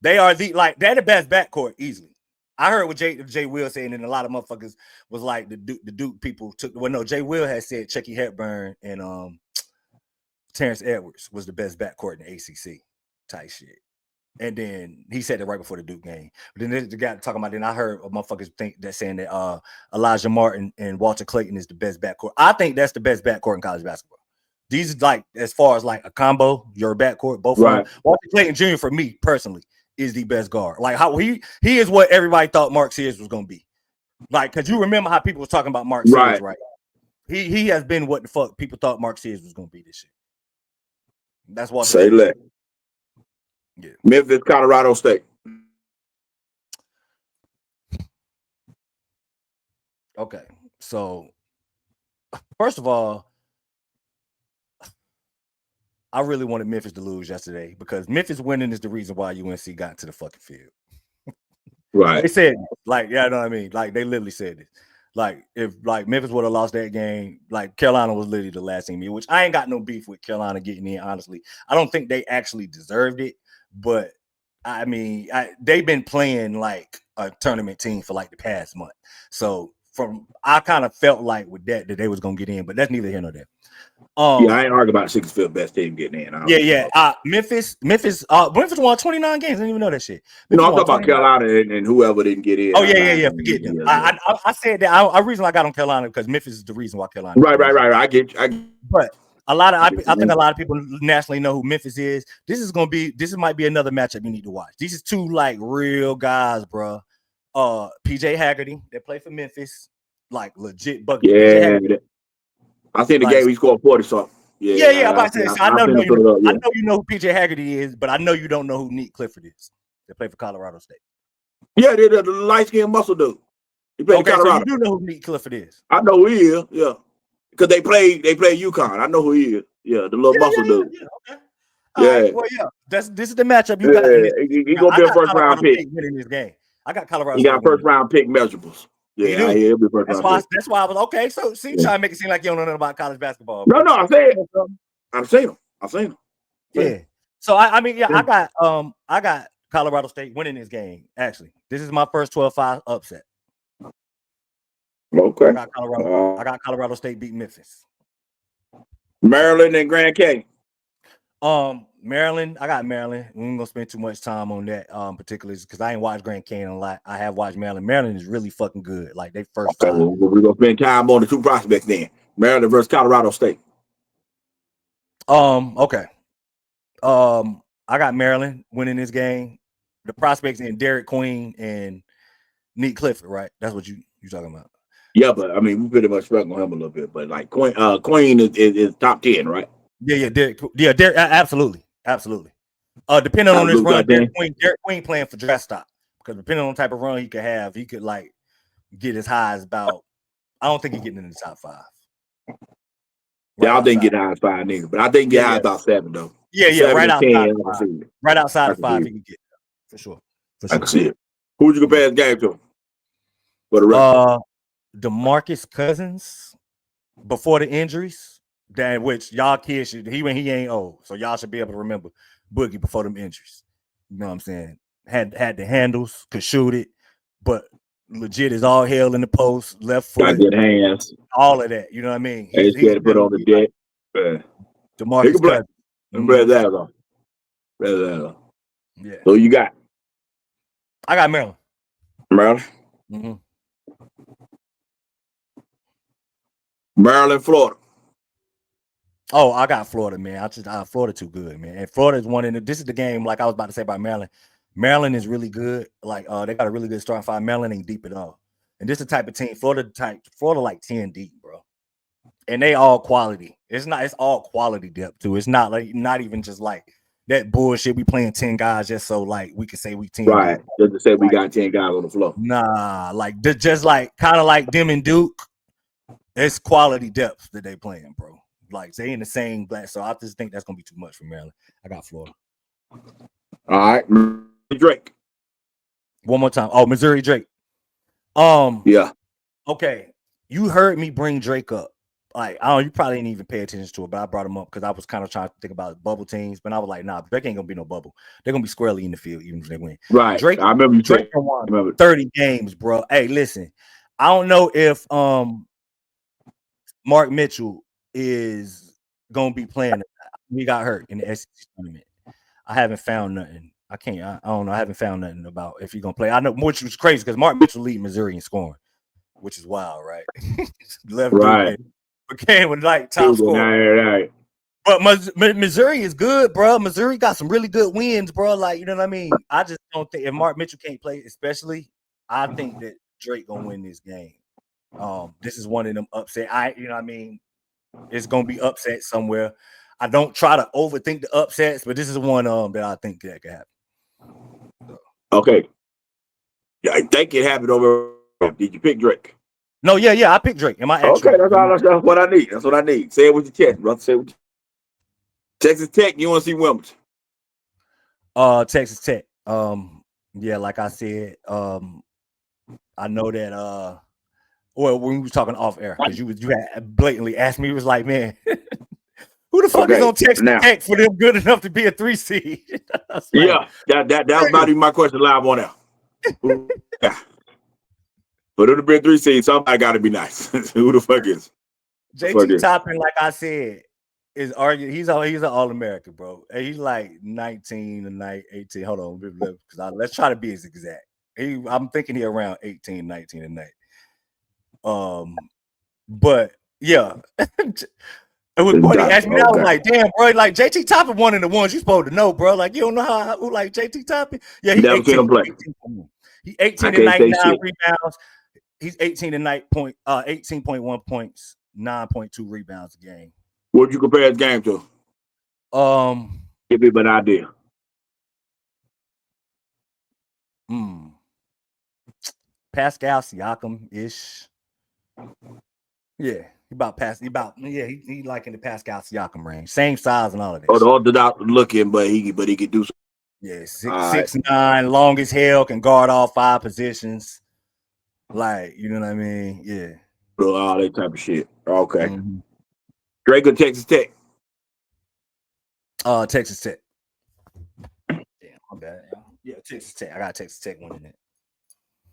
Speaker 1: They're the best backcourt easily. I heard what Jay Will saying, and a lot of motherfuckers was like the Duke people took. Well, no, Jay Will had said Chucky Hepburn and Terrence Edwards was the best backcourt in the ACC type shit. And then he said it right before the Duke game. But then the guy talking about, then I heard motherfuckers saying that Elijah Martin and Walter Clayton is the best backcourt. I think that's the best backcourt in college basketball. These is like, as far as like a combo, your backcourt, both right. Walter Clayton Jr. for me personally is the best guard. Like how he is what everybody thought Mark Sears was gonna be. Like, cause you remember how people was talking about Mark Sears, right? He has been what the fuck people thought Mark Sears was gonna be this year. That's what
Speaker 3: say that.
Speaker 1: Yeah.
Speaker 3: Memphis, Colorado State.
Speaker 1: Okay, so first of all, I really wanted Memphis to lose yesterday because Memphis winning is the reason why UNC got to the fucking field.
Speaker 3: Right.
Speaker 1: They said, like, yeah, you know what I mean? Like, they literally said this. Like, if like Memphis would have lost that game, like Carolina was literally the last team in, which I ain't got no beef with Carolina getting in, honestly. I don't think they actually deserved it, but I mean, they've been playing like a tournament team for like the past month. So I kind of felt like with that they was gonna get in, but that's neither here nor there.
Speaker 3: Yeah, I ain't arguing about the 65th best team getting in.
Speaker 1: Memphis won 29 games. I didn't even know that shit.
Speaker 3: I'm talking about Carolina and whoever didn't get in.
Speaker 1: Oh yeah. Forget them. I said that. I reason I got on Carolina because Memphis is the reason why Carolina.
Speaker 3: Right. I get you.
Speaker 1: But I think a lot of people nationally know who Memphis is. This might be another matchup you need to watch. These is two like real guys, bro. PJ Haggerty that play for Memphis, like legit bucket.
Speaker 3: Yeah, I think the game he scored 40 something.
Speaker 1: Yeah. I'm about to say, I know you know who PJ Haggerty is, but I know you don't know who Neat Clifford is. They play for Colorado State.
Speaker 3: Yeah, they're the light skinned muscle dude. He played Colorado.
Speaker 1: So you do know who Neat Clifford is.
Speaker 3: I know who he is. Yeah, because they play UConn. I know who he is. Yeah, the little muscle dude.
Speaker 1: Yeah. Okay. Right, well, yeah. This is the matchup you got.
Speaker 3: He's gonna be a first round pick
Speaker 1: winning this game. I got Colorado.
Speaker 3: He got first round pick measurables. Yeah, he'll be first round pick.
Speaker 1: That's why I was okay. So see, trying to make it seem like you don't know nothing about college basketball.
Speaker 3: No, I said I've seen him.
Speaker 1: Yeah. So I got Colorado State winning this game. Actually, this is my first 12-5 upset.
Speaker 3: Okay.
Speaker 1: I got Colorado State beating Memphis.
Speaker 3: Maryland and Grand Canyon.
Speaker 1: Maryland. I got Maryland. We ain't gonna spend too much time on that particularly because I ain't watched Grand Canyon a lot. I have watched Maryland. Maryland is really fucking good. Like they first time.
Speaker 3: Well, we're gonna spend time on the two prospects then. Maryland versus Colorado State.
Speaker 1: Okay. I got Maryland winning this game. The prospects in Derek Queen and Neat Clifford, right? That's what you talking about.
Speaker 3: Yeah, but I mean we pretty much struggle on him a little bit, but like Queen is top 10, right?
Speaker 1: Yeah, Derek, absolutely. Depending on this run, Derek Queen playing for draft stock because depending on the type of run he could have, he could like get as high as about. I don't think he's getting in the top 5.
Speaker 3: Yeah, I didn't get high as 5 niggas, but I think get high about 7 though.
Speaker 1: Yeah,
Speaker 3: 7
Speaker 1: right
Speaker 3: to
Speaker 1: outside
Speaker 3: 10.
Speaker 1: the 5. Right outside the 5, he can get for sure.
Speaker 3: I can see it. Who would you compare the game to? For the rest?
Speaker 1: DeMarcus Cousins before the injuries, that which y'all kids should he ain't old, so y'all should be able to remember Boogie before them injuries. You know what I'm saying? Had the handles, could shoot it, but legit is all hell in the post, left foot,
Speaker 3: got good hands,
Speaker 1: all of that. You know what I mean?
Speaker 3: He's got to put on the deck.
Speaker 1: DeMarcus Cousins.
Speaker 3: Yeah. So you got?
Speaker 1: I got Maryland.
Speaker 3: Maryland.
Speaker 1: Mm-hmm.
Speaker 3: Maryland, Florida.
Speaker 1: Oh, I got Florida, man. Florida too good, man. And Florida is one in this is the game, like I was about to say about Maryland. Maryland is really good. Like they got a really good starting 5. Maryland ain't deep at all. And this is the type of team, Florida like 10 deep, bro. And they all quality. It's all quality depth too. It's not even just like that bullshit. We playing 10 guys just so like we can say we 10.
Speaker 3: Right. Just to say we got 10 guys on the floor.
Speaker 1: Nah, like just like kind of like them and Duke. It's quality depth that they playing, bro. Like they in the same black. So I just think that's gonna be too much for Maryland. I got Florida.
Speaker 3: All right, Drake.
Speaker 1: One more time. Oh, Missouri Drake.
Speaker 3: Yeah.
Speaker 1: Okay. You heard me bring Drake up. Like, you probably didn't even pay attention to it, but I brought him up because I was kind of trying to think about bubble teams. But I was like, nah, Drake ain't gonna be no bubble. They're gonna be squarely in the field, even if they win.
Speaker 3: Right.
Speaker 1: Drake,
Speaker 3: I remember you
Speaker 1: Drake won 30 games, bro. Hey, listen, I don't know if Mark Mitchell is gonna be playing. He got hurt in the SEC tournament. I haven't found nothing. I don't know. I haven't found nothing about if he's gonna play. I know, which was crazy because Mark Mitchell lead Missouri in scoring, which is wild, right? Left
Speaker 3: right.
Speaker 1: Became with like top scorer.
Speaker 3: Right.
Speaker 1: But Missouri is good, bro. Missouri got some really good wins, bro. Like, you know what I mean? I just don't think if Mark Mitchell can't play, especially, I think that Drake gonna win this game. This is one of them upset. You know what I mean? It's gonna be upset somewhere. I don't try to overthink the upsets, but this is one that I think that could happen. So.
Speaker 3: Okay. Yeah, I think it happened over. Did you pick Drake?
Speaker 1: No, yeah, I picked Drake. Am I
Speaker 3: okay? That's what I need. That's what I need. Say it with your chest, brother. Say it with your... Texas Tech. You want to see Wilmington?
Speaker 1: Texas Tech. Yeah, like I said, I know that. Well, when we were talking off air, because you had blatantly asked me, it was like, man, who the fuck is on Texas Tech for them good enough to be a 3 seed? Like,
Speaker 3: yeah, that was about to be my question live on there. Yeah. But it'll be a 3 seed. Somebody got to be nice. Who the fuck is?
Speaker 1: JT Toppin, like I said, is arguing. He's an All-American, bro. And he's like 19 and 18. Hold on, because let's try to be as exact. I'm thinking he around 18, 19 and 9. But yeah. It was funny. Asked me, I was like, damn, bro, like JT Toppin one of the ones you supposed to know, bro. Like, you don't know who like JT Toppin? Yeah, he's 18. He's 18 and 99 rebounds. He's 18.1 points, 9.2 rebounds a game.
Speaker 3: What would you compare his game to?
Speaker 1: Give
Speaker 3: me an idea.
Speaker 1: Pascal Siakam-ish. Yeah, he like in the Pascal Siakam range. Same size and all of that.
Speaker 3: Oh, the orthodox looking, but he could do.
Speaker 1: Yeah, 6'9", long as hell, can guard all 5 positions. Like, you know what I mean? Yeah.
Speaker 3: All that type of shit. Okay. Mm-hmm. Drake or Texas Tech?
Speaker 1: Texas Tech. Damn, my bad. Yeah, Texas Tech. I got Texas Tech winning it.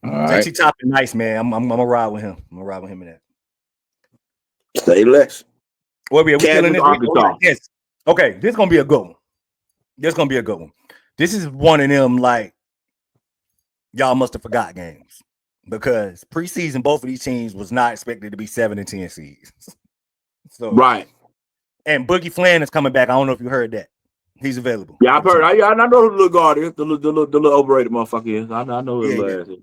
Speaker 1: All right. JT Toppin, nice, man. I'm gonna ride with him. I'm gonna ride with him in that.
Speaker 3: Say less.
Speaker 1: Well, we killing this week. Yes. Okay, this is gonna be a good one. This is one of them like y'all must have forgot games. Because preseason, both of these teams was not expected to be 7 and 10 seeds. So
Speaker 3: right.
Speaker 1: And Boogie Flan is coming back. I don't know if you heard that. He's available.
Speaker 3: Yeah, I've heard. I know who the little guard is. The little overrated motherfucker is. I know who the ass is.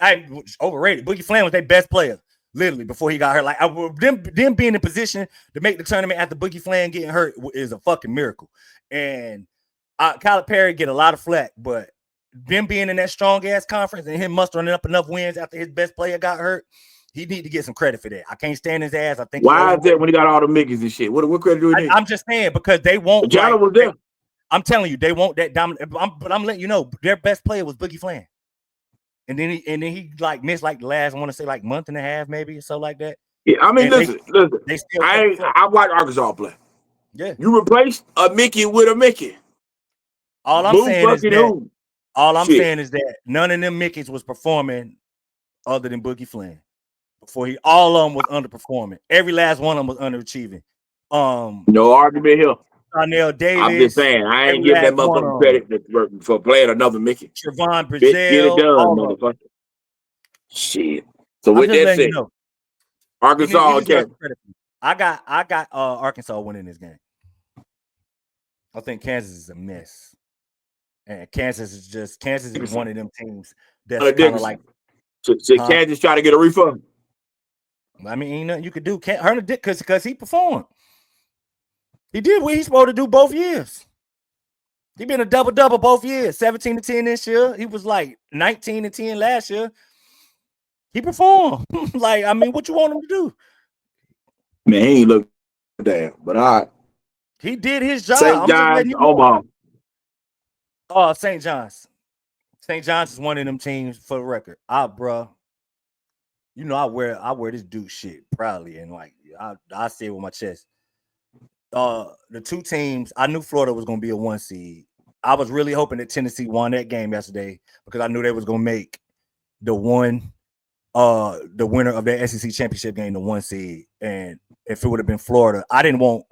Speaker 1: I overrated. Boogie Flan was their best player, literally, before he got hurt. Like them being in position to make the tournament after Boogie Flan getting hurt is a fucking miracle. And Calipari get a lot of flack, but them being in that strong ass conference and him mustering up enough wins after his best player got hurt, he need to get some credit for that. I can't stand his ass. I think
Speaker 3: why is that when he got all the Mickeys and shit? What credit do we need?
Speaker 1: I'm just saying because they won't.
Speaker 3: Jalen was there.
Speaker 1: I'm telling you, they won't that dominant. But I'm letting you know their best player was Boogie Flan, and then he like missed like the last I want to say like month and a half maybe or so like that.
Speaker 3: Yeah, I mean,
Speaker 1: and
Speaker 3: listen.
Speaker 1: They still
Speaker 3: I watch Arkansas play.
Speaker 1: Yeah,
Speaker 3: you replaced a Mickey with a Mickey.
Speaker 1: All I'm saying is that. All I'm saying is that none of them Mickeys was performing other than Boogie Flan. All of them was underperforming. Every last one of them was underachieving.
Speaker 3: No argument here.
Speaker 1: Darnell Davis.
Speaker 3: I'm just saying, I ain't giving that motherfucker credit for playing another Mickey.
Speaker 1: Trevon Brazil.
Speaker 3: Get it done, motherfucker. Shit. So with that said, Arkansas.
Speaker 1: I got Arkansas winning this game. I think Kansas is a mess. And Kansas is one of them teams that's kind of like.
Speaker 3: So Kansas try to get a refund.
Speaker 1: I mean, ain't nothing you could do. Herndon did because he performed. He did what he's supposed to do both years. He been a double-double both years. 17-10 this year. He was like 19-10 last year. He performed. Like, I mean, what you want him to do?
Speaker 3: Man, he ain't look damn, but all right.
Speaker 1: He did his job.
Speaker 3: St. John's, Omaha.
Speaker 1: Oh, St. John's. St. John's is one of them teams for the record. Bruh. You know, I wear this dude shit proudly, and like I say it with my chest. The two teams, I knew Florida was gonna be a 1 seed. I was really hoping that Tennessee won that game yesterday because I knew they was gonna make the winner of that SEC championship game the 1 seed. And if it would have been Florida, I didn't want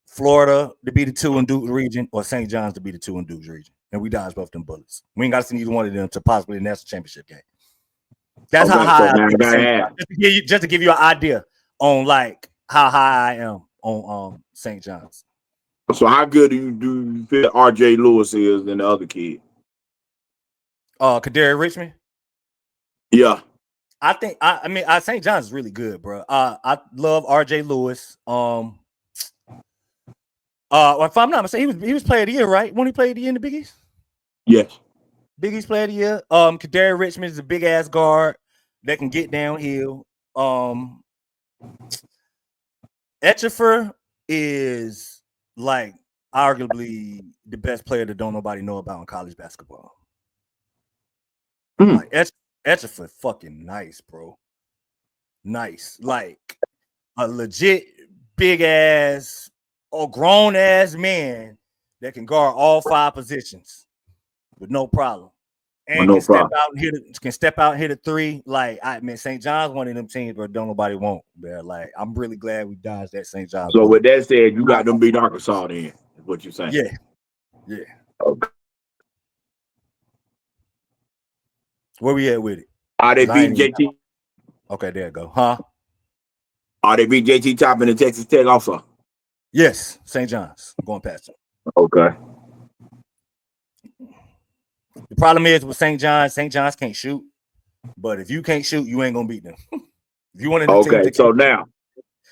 Speaker 1: Florida to be the 2 in Duke region or St. John's to be the 2 in Duke region. And we dodged both them bullets. We ain't got to see either one of them to possibly the national championship game. That's how high I am. Just to give you an idea on like how high I am on St. John's.
Speaker 3: So how good do you feel RJ Lewis is than the other kid?
Speaker 1: Kadarius Richmond? Yeah. I think St. John's is really good, bro. I love RJ Lewis. If I'm not mistaken, he was player of the year, right? When he played the year in the Big East?
Speaker 3: Yes.
Speaker 1: Big East player of the year. Kadarius Richmond is a big ass guard that can get downhill. Etchefer is like arguably the best player that don't nobody know about in college basketball. Like Etchefer fucking nice, bro. Nice. Like a legit big ass or grown ass man that can guard all 5 positions with no problem. And can step out and hit a 3. Like St. John's one of them teams where don't nobody want. But like I'm really glad we dodged that St. John's.
Speaker 3: So with that said, you got them beat Arkansas then, is what you're saying.
Speaker 1: Yeah.
Speaker 3: Okay.
Speaker 1: Where we at with it?
Speaker 3: Are they beating JT?
Speaker 1: Okay, there you go. Huh?
Speaker 3: Are they beat JT Toppin and Texas Tech also?
Speaker 1: Yes, St. John's. I'm going past them.
Speaker 3: Okay.
Speaker 1: The problem is with St. John's can't shoot. But if you can't shoot, you ain't gonna beat them. If you want to,
Speaker 3: okay. So now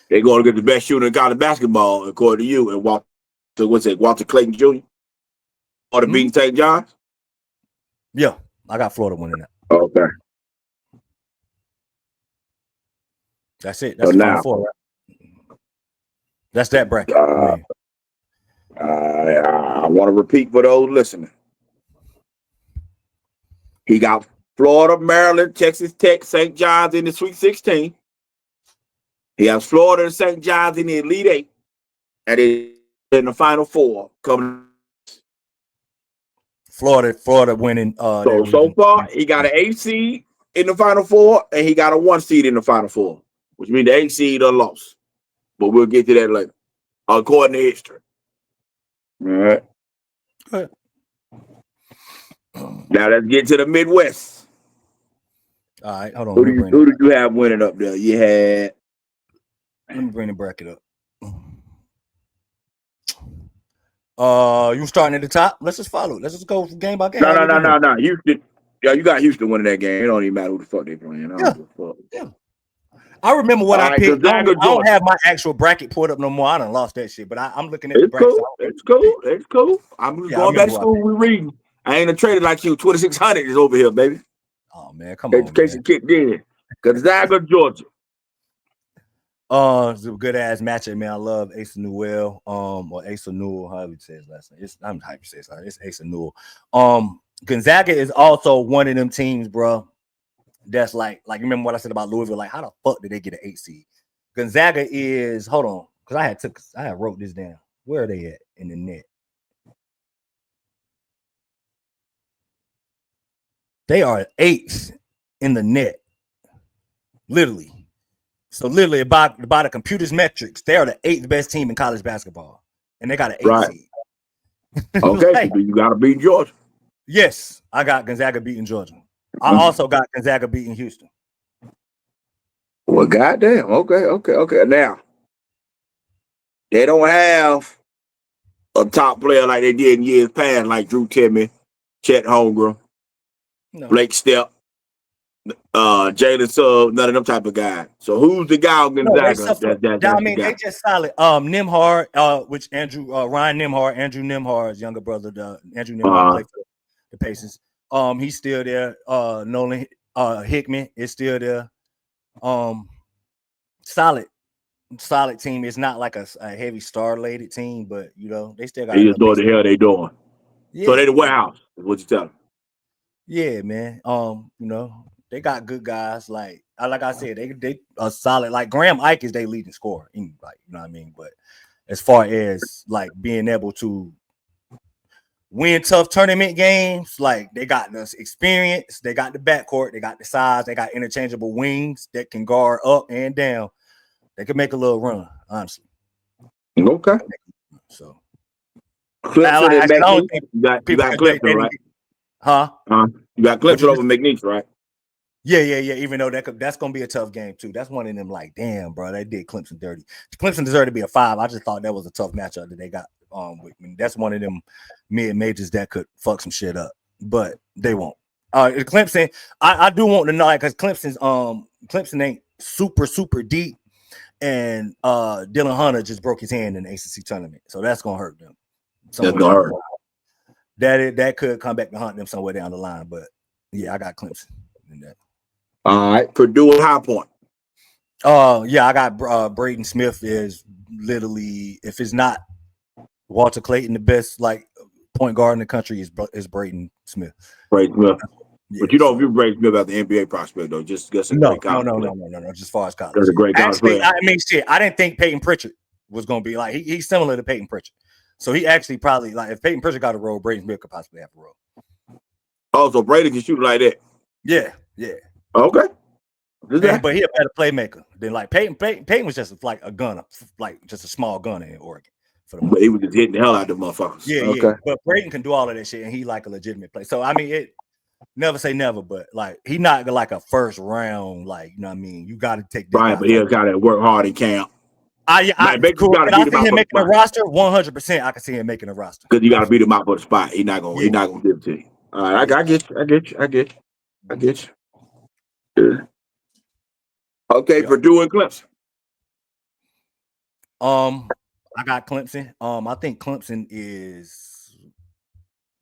Speaker 3: they're going to get the best shooter in college basketball, according to you, and Walter Clayton Jr. Or the beating St. John's.
Speaker 1: Yeah, I got Florida winning that.
Speaker 3: Okay.
Speaker 1: That's it. That's the Final Four, right? That's that bracket.
Speaker 3: I want to repeat for those listening. He got Florida, Maryland, Texas Tech, St. John's in the Sweet 16. He has Florida and St. John's in the Elite 8. And in the Final Four coming.
Speaker 1: Florida winning.
Speaker 3: So far, he got an 8 seed in the Final Four, and he got a 1 seed in the Final Four, which means the 8 seed are lost. But we'll get to that later, according to history. All right.
Speaker 1: Good.
Speaker 3: Now let's get to the Midwest.
Speaker 1: All right, hold on.
Speaker 3: Who did you have winning up there? You had.
Speaker 1: Let me bring the bracket up. You starting at the top? Let's just follow. Let's just go game by game.
Speaker 3: No. Houston. Yeah, you got Houston winning that game. It don't even matter who the fuck they playing.
Speaker 1: Yeah. I remember what I picked. I don't have my actual bracket pulled up no more. I done lost that shit. But I'm looking at the bracket.
Speaker 3: It's cool. I'm going back to school. We're reading. I ain't a trader like you. 2600 is over here, baby.
Speaker 1: Oh man, come on,
Speaker 3: Education
Speaker 1: man.
Speaker 3: kicked in. Gonzaga, Georgia.
Speaker 1: It's a good ass matchup, man. I love Asa Newell, or Asa Newell, however you say his last name. I'm how you say it. It's Asa Newell. Gonzaga is also one of them teams, bro. That's like remember what I said about Louisville? Like, how the fuck did they get an 8 seed? Gonzaga is hold on, because I had wrote this down. Where are they at in the net? They are 8th in the net, literally. So literally, by the computer's metrics, they are the 8th best team in college basketball, and they got an 8 seed.
Speaker 3: Okay,
Speaker 1: Like,
Speaker 3: so you got to beat Georgia.
Speaker 1: Yes, I got Gonzaga beating Georgia. I also got Gonzaga beating Houston.
Speaker 3: Well, goddamn. Okay. Now, they don't have a top player like they did in years past, like Drew Timme, Chet Holmgren, Blake Stepp, Jalen Suggs, none of them type of guys. So who's the guy on Gonzaga?
Speaker 1: They just solid. Nembhard, which Ryan Nembhard, Andrew Nembhard's younger brother, Andrew Nembhard played for the Pacers. He's still there. Nolan Hickman is still there. Solid team. It's not like a heavy star-laden team, but they still got.
Speaker 3: They just know what the hell they doing. Yeah. So they the warehouse. Is what you tell them.
Speaker 1: Yeah, man. They got good guys. Like I said, they are solid. Like Graham Ike is their leading scorer. Like, you know what I mean? But as far as like being able to win tough tournament games, like they got the experience, they got the backcourt, they got the size, they got interchangeable wings that can guard up and down. They can make a little run, honestly.
Speaker 3: Okay.
Speaker 1: So
Speaker 3: Clemson and McNeese. You got Clemson, right?
Speaker 1: Huh?
Speaker 3: You got Clemson over McNeese, right?
Speaker 1: Yeah. Even though that's gonna be a tough game too. That's one of them. Like, damn, bro, they did Clemson dirty. Clemson deserved to be a 5. I just thought that was a tough matchup that they got. That's one of them mid majors that could fuck some shit up, but they won't. Clemson, I do want to know because Clemson ain't super deep, and Dylan Hunter just broke his hand in the ACC tournament, so that's gonna hurt them.
Speaker 3: That's gonna hurt.
Speaker 1: That could come back to hunt them somewhere down the line, but yeah, I got Clemson in that.
Speaker 3: All right, Purdue and High Point.
Speaker 1: Yeah, I got Braden Smith is literally, if it's not Walter Clayton, the best like point guard in the country is Braden Smith.
Speaker 3: Braden Smith. Yeah, but you don't view Braden Smith about the NBA prospect though. Just a great college player.
Speaker 1: No. Just as far as college,
Speaker 3: that's a great college player.
Speaker 1: I mean, shit. I didn't think Peyton Pritchard was gonna be like he's similar to Peyton Pritchard. So he actually probably like if Peyton Pritchard got a role, Braden Smith could possibly have a role.
Speaker 3: Oh, so Braden can shoot like that.
Speaker 1: Yeah.
Speaker 3: Okay.
Speaker 1: But he a better playmaker than like Peyton. Peyton was just like a gunner, like just a small gunner in Oregon.
Speaker 3: But he was just hitting the hell out of the motherfuckers.
Speaker 1: Yeah. But Braden can do all of that shit, and he like a legitimate play. So I mean, it never say never, but like he not like a first round, like you know what I mean. You got to take that.
Speaker 3: Right, but he'll got to work hard in camp.
Speaker 1: Cool. Can I see him making a roster? 100%, I can see him making a roster
Speaker 3: because you got to beat him out for the spot. He's not gonna give it to you. All right, I get you. Yeah. Okay, Purdue and Clemson.
Speaker 1: I got Clemson. I think Clemson is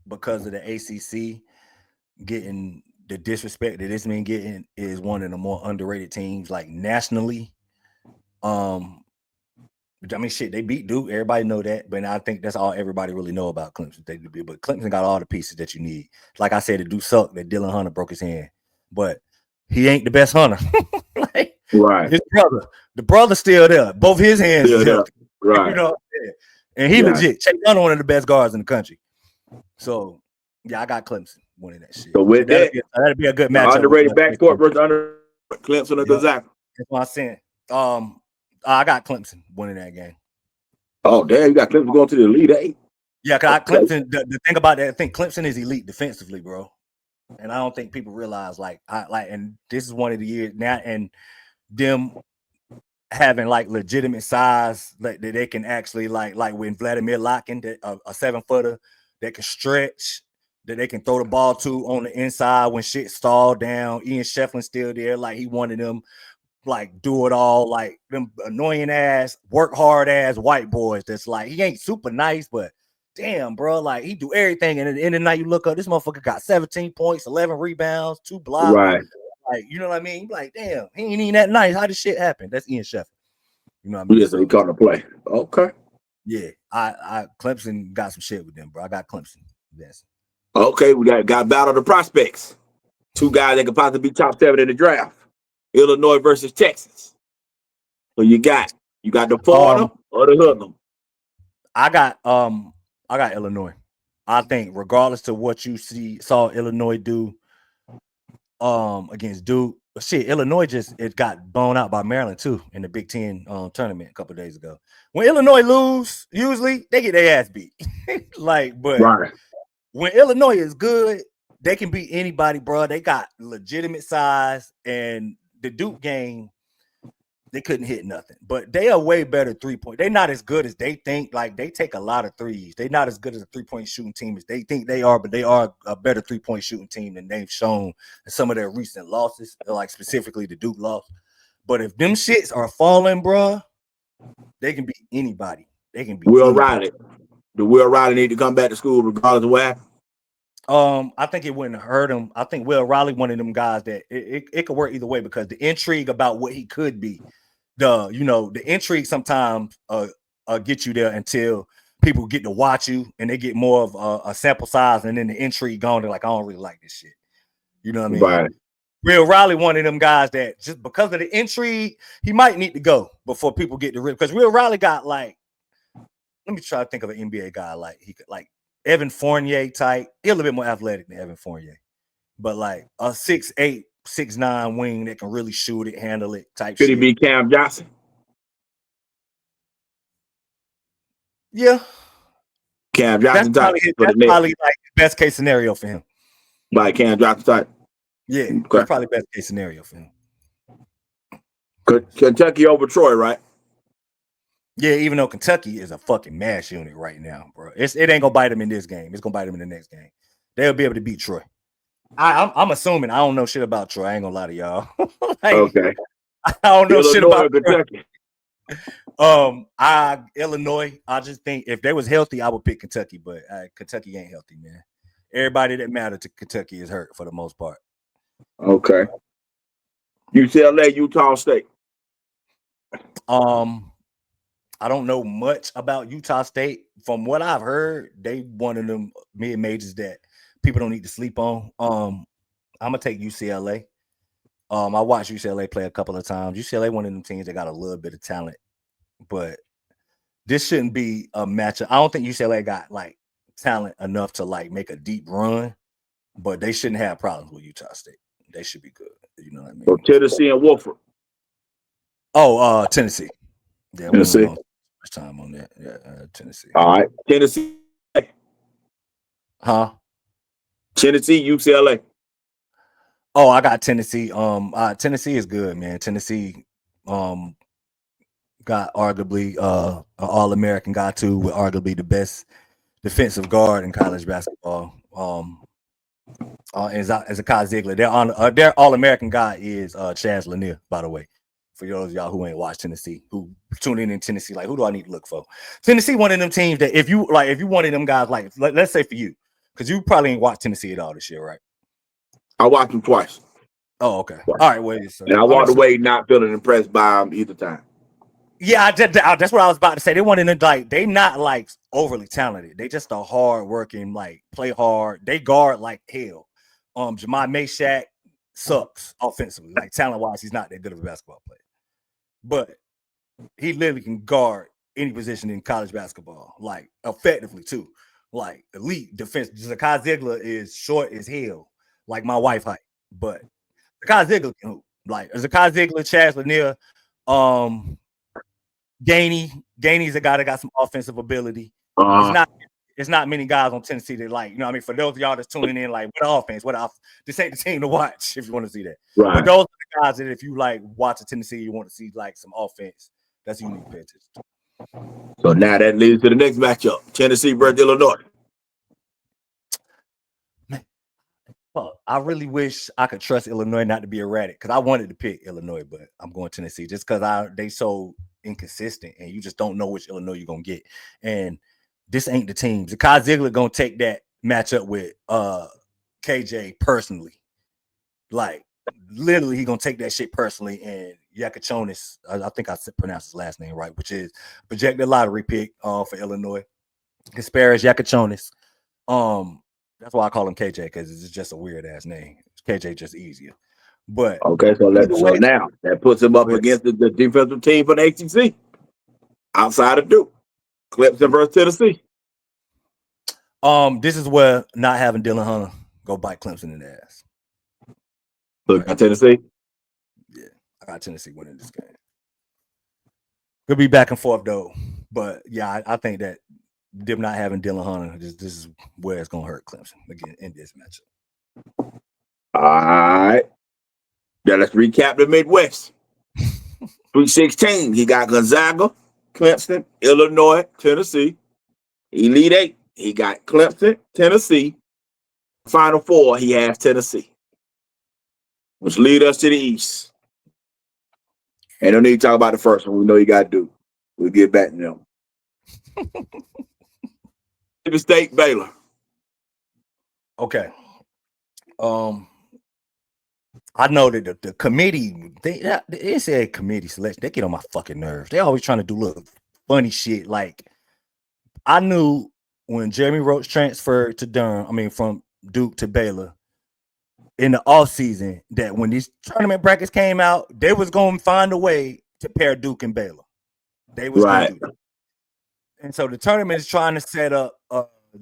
Speaker 1: because of the ACC getting the disrespect that it's been getting is one of the more underrated teams, like nationally. I mean, shit, they beat Duke. Everybody know that, but I think that's all everybody really know about Clemson. But Clemson got all the pieces that you need. Like I said, it do suck that Dylan Hunter broke his hand, but he ain't the best hunter.
Speaker 3: Right.
Speaker 1: His brother, the brother's still there. Both his hands
Speaker 3: still
Speaker 1: there.
Speaker 3: Right.
Speaker 1: You know, and he legit. Chase Hunter, one of the best guards in the country. So yeah, I got Clemson winning that shit.
Speaker 3: So with
Speaker 1: that'd be a good matchup.
Speaker 3: Underrated backcourt versus under Clemson or Gonzaga.
Speaker 1: That's what I'm saying. I got Clemson winning that game.
Speaker 3: Oh damn, you got Clemson going to the Elite Eight.
Speaker 1: Yeah, because Clemson. The thing about that, I think Clemson is elite defensively, bro. And I don't think people realize and this is one of the years now, and them having like legitimate size that they can actually like when Vladimir Larkin, a 7-footer that can stretch, that they can throw the ball to on the inside when shit stalled down. Ian Shefflin's still there, like he one of them. Like do it all, like them annoying ass, work hard ass white boys. That's like he ain't super nice, but damn, bro, like he do everything. And at the end of the night, you look up, this motherfucker got 17 points, 11 rebounds, 2 blocks.
Speaker 3: Right.
Speaker 1: Like, you know what I mean? Like, damn, he ain't even that nice. How this shit happen? That's Ian Sheffield. You know what I mean?
Speaker 3: Yeah, so he caught the play. Okay.
Speaker 1: Yeah, I Clemson got some shit with them, bro. I got Clemson. Yes.
Speaker 3: Okay, we got battle of the prospects. 2 guys that could possibly be top 7 in the draft. Illinois versus Texas. So you got the Florida or the Hoodlum.
Speaker 1: I got Illinois. I think regardless of what you saw Illinois do against Duke, shit, Illinois it got blown out by Maryland too in the Big Ten tournament a couple of days ago. When Illinois lose, usually they get their ass beat. But
Speaker 3: right.
Speaker 1: When Illinois is good, they can beat anybody, bro. They got legitimate size, and the Duke game, they couldn't hit nothing. But they are way better 3-point. They're not as good as they think. Like, they take a lot of threes. They're not as good as a 3-point shooting team as they think they are, but they are a better 3-point shooting team than they've shown in some of their recent losses, like specifically the Duke loss. But if them shits are falling, bro, they can beat anybody. They can beat
Speaker 3: Will
Speaker 1: anybody.
Speaker 3: Riley. Do Will Riley need to come back to school regardless of what happened?
Speaker 1: I think it wouldn't hurt him. I think Will Riley, one of them guys that it could work either way, because the intrigue about what he could be, the intrigue sometimes get you there until people get to watch you and they get more of a sample size, and then the intrigue gone. They're like, I don't really like this shit. You know what I mean?
Speaker 3: Right.
Speaker 1: Will Riley, one of them guys that just because of the intrigue, he might need to go before people get to rip. Because Will Riley got like, let me try to think of an NBA guy like he could like Evan Fournier type. He's a little bit more athletic than Evan Fournier, but like a 6'8", 6'9" wing that can really shoot it, handle it type
Speaker 3: Could
Speaker 1: shit.
Speaker 3: he be Cam Johnson?
Speaker 1: Yeah.
Speaker 3: Cam Johnson
Speaker 1: That's
Speaker 3: type.
Speaker 1: probably like the best case scenario for him.
Speaker 3: Like Cam Johnson type.
Speaker 1: Yeah, okay. That's probably best case scenario for him.
Speaker 3: Kentucky over Troy, right?
Speaker 1: Yeah, even though Kentucky is a fucking mash unit right now, bro. It ain't gonna bite them in this game. It's gonna bite them in the next game. They'll be able to beat Troy. I'm assuming. I don't know shit about Troy. I ain't gonna lie to y'all.
Speaker 3: Okay.
Speaker 1: I don't know shit about
Speaker 3: Kentucky.
Speaker 1: Illinois. I just think if they was healthy, I would pick Kentucky, but Kentucky ain't healthy, man. Everybody that mattered to Kentucky is hurt for the most part.
Speaker 3: Okay. UCLA, Utah State.
Speaker 1: I don't know much about Utah State. From what I've heard, they one of them mid majors that people don't need to sleep on. I'm gonna take UCLA. I watched UCLA play a couple of times. UCLA, one of them teams that got a little bit of talent, but this shouldn't be a matchup. I don't think UCLA got like talent enough to like make a deep run, but they shouldn't have problems with Utah State. They should be good. You know what I mean?
Speaker 3: So Tennessee and Wofford.
Speaker 1: Oh, Tennessee. Yeah,
Speaker 3: Tennessee.
Speaker 1: Much time on that. Yeah, Tennessee.
Speaker 3: All right, Tennessee.
Speaker 1: Huh?
Speaker 3: Tennessee, UCLA.
Speaker 1: Oh, I got Tennessee. Tennessee is good, man. Tennessee got arguably an All-American guy too, with arguably the best defensive guard in college basketball. As a Kai Ziegler, their All-American guy is Chaz Lanier, by the way. For those of y'all who ain't watched Tennessee, who tune in Tennessee, like, who do I need to look for? Tennessee, one of them teams that if you one of them guys, like let's say for you, because you probably ain't watched Tennessee at all this year, right?
Speaker 3: I watched them twice.
Speaker 1: Oh, okay. Twice. All right, wait. So,
Speaker 3: and I walked away not feeling impressed by them either time.
Speaker 1: Yeah, that's what I was about to say. They want to like, they not like overly talented. They just a hard working, like play hard. They guard like hell. Jemai Meshack sucks offensively, like talent wise. He's not that good of a basketball player, but he literally can guard any position in college basketball, like effectively too, like elite defense. Zakai Ziegler is short as hell, like my wife height, but Zakai Ziegler can hoop. Like Zakai Ziegler, Chaz Lanier, Gainey's a guy that got some offensive ability. It's not many guys on Tennessee that, like, you know what I mean? For those of y'all that's tuning in, like, this ain't the team to watch if you want to see that.
Speaker 3: Right.
Speaker 1: But those are the guys that if you like watch Tennessee, you want to see like some offense. That's unique to pay attention to.
Speaker 3: So now that leads to the next matchup: Tennessee versus Illinois.
Speaker 1: Man, I really wish I could trust Illinois not to be erratic, because I wanted to pick Illinois, but I'm going Tennessee just because they so inconsistent and you just don't know which Illinois you're gonna get. And this ain't the team. Kai Ziegler gonna take that matchup with KJ personally. Like literally, he gonna take that shit personally. And Yakachonis, I think I pronounced his last name right, which is projected lottery pick for Illinois. Kasparis Yakachonis. That's why I call him KJ, because it's just a weird ass name. KJ just easier. But
Speaker 3: okay, so now that puts him up against the defensive team for the ACC outside of Duke, Clemson versus Tennessee.
Speaker 1: This is where not having Dylan Hunter go bite Clemson in the ass.
Speaker 3: Look at Tennessee.
Speaker 1: Yeah, I got Tennessee winning this game. Could be back and forth though, but yeah, I think that them not having Dylan Hunter, this is where it's gonna hurt Clemson again in this matchup.
Speaker 3: All right. Now let's recap the Midwest. 3-16. He got Gonzaga, Clemson, Illinois, Tennessee. Elite 8. He got Clemson, Tennessee. Final 4. He has Tennessee, which lead us to the East. And don't need to talk about the first one. We know you got to do. We'll get back to them. Mississippi State, Baylor.
Speaker 1: Okay. I know that the committee, they said committee selection. They get on my fucking nerves. They always trying to do little funny shit. Like I knew when Jeremy Roach transferred to Durham, from Duke to Baylor in the offseason, that when these tournament brackets came out, they was going to find a way to pair Duke and Baylor. They was going to do that. And so the tournament is trying to set up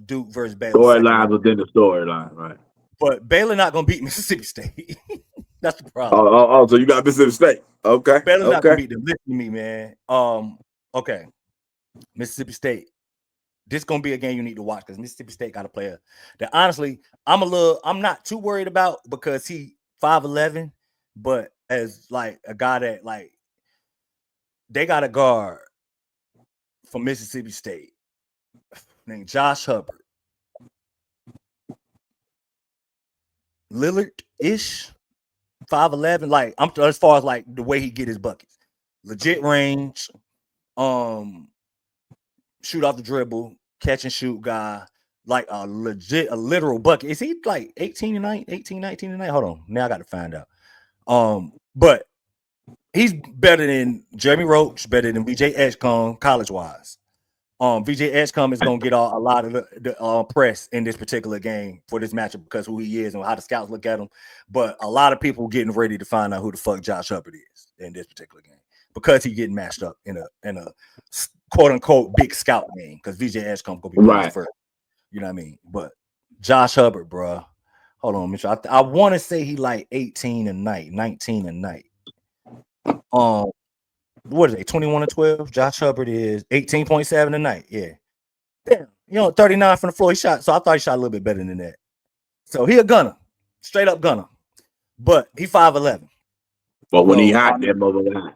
Speaker 1: Duke versus Baylor.
Speaker 3: Storyline within the storyline, right?
Speaker 1: But Baylor not going to beat Mississippi State. That's the problem.
Speaker 3: Oh, so you got Mississippi State. Okay.
Speaker 1: Baylor's not going to beat them. Listen to me, man. Okay. Mississippi State. This is going to be a game you need to watch because Mississippi State got a player that honestly I'm not too worried about because he 5'11", but as like a guy that like they got a guard from Mississippi State named Josh Hubbard. Lillard-ish, 5'11". Like I'm as far as like the way he get his buckets. Legit range, shoot off the dribble, catch and shoot guy, like a literal bucket. Is he like 18 tonight? 18, 19 tonight? Hold on. Now I got to find out. But he's better than Jeremy Roach, better than VJ Edgecombe college-wise. VJ Edgecombe is going to get a lot of the press in this particular game for this matchup because who he is and how the scouts look at him. But a lot of people getting ready to find out who the fuck Josh Hubbard is in this particular game because he's getting matched up in a quote unquote big scout game because VJ Edgecombe gonna be right first. You know what I mean? But Josh Hubbard, bro. Hold on, Mitchell. I want to say he like 18 a night, 19 a night. What is it? 21-12. Josh Hubbard is 18.7 a night. Yeah. Damn, 39 from the floor. He shot. So I thought he shot a little bit better than that. So he a gunner, straight up gunner. But he 5'11".
Speaker 3: But when he hot, that mother hot.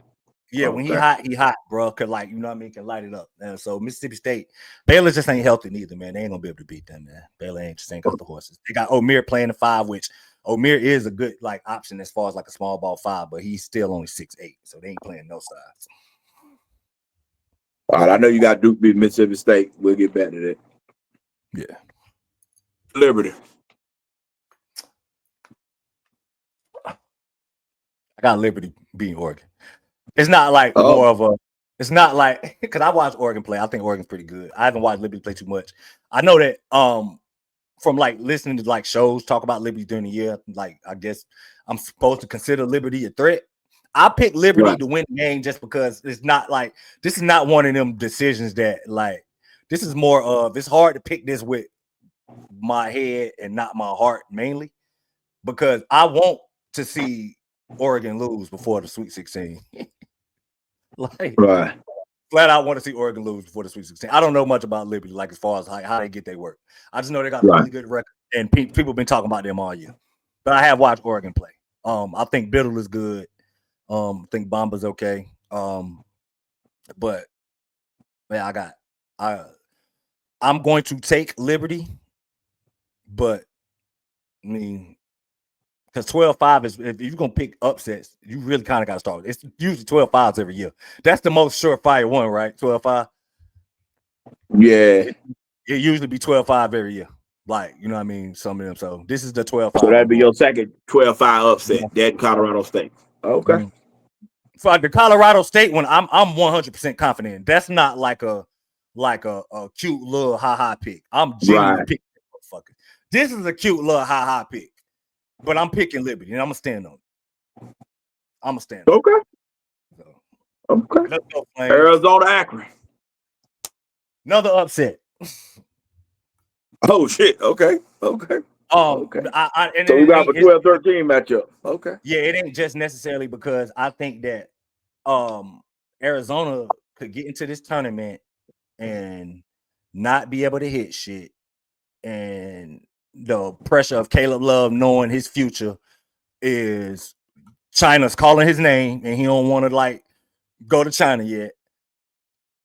Speaker 1: Yeah, when he hot, bro. Cause like, you know what I mean, can light it up. And so Mississippi State, Baylor just ain't healthy neither, man. They ain't gonna be able to beat them, man. Baylor ain't just ain't got the horses. They got Omer playing the 5, which Omer is a good like option as far as like a small ball 5, but he's still only 6'8", so they ain't playing no sides.
Speaker 3: All right, I know you got Duke beat Mississippi State. We'll get back to that.
Speaker 1: Yeah.
Speaker 3: Liberty.
Speaker 1: I got Liberty beating Oregon. It's not like more of a. It's not like because I watched Oregon play. I think Oregon's pretty good. I haven't watched Liberty play too much. I know that from like listening to like shows talk about Liberty during the year. Like I guess I'm supposed to consider Liberty a threat. I picked Liberty to win the game just because it's not like this is not one of them decisions that like this is more of it's hard to pick this with my head and not my heart mainly because I want to see Oregon lose before the Sweet 16. Like, flat out want to see Oregon lose before the Sweet 16. I don't know much about Liberty, like as far as how they get their work. I just know they got a really good record, and people have been talking about them all year. But I have watched Oregon play. I think Biddle is good. I think Bamba's okay. But man, I'm going to take Liberty, but I mean. Because 12-5 is, if you're going to pick upsets, you really kind of got to start. It's usually 12-5s every year. That's the most surefire one, right? 12-5?
Speaker 3: Yeah.
Speaker 1: it usually be 12-5 every year. Like, you know what I mean? Some of them. So this is the 12-5.
Speaker 3: So that'd be your second 12-5 upset. That Colorado State. Okay.
Speaker 1: Mm-hmm. For the Colorado State one, I'm 100% confident. That's not like a cute little ha pick. I'm genuinely picking that motherfucker. This is a cute little ha pick, but I'm picking Liberty and I'm gonna stand on it. I'm gonna stand on
Speaker 3: it. So, okay. Let's go, Arizona Akron.
Speaker 1: Another upset.
Speaker 3: Oh shit. Okay. Okay.
Speaker 1: Okay.
Speaker 3: So we got a 12-13 matchup. Okay.
Speaker 1: Yeah, it ain't just necessarily because I think that Arizona could get into this tournament and not be able to hit shit, and the pressure of Caleb Love knowing his future is China's calling his name and he don't want to like go to China yet.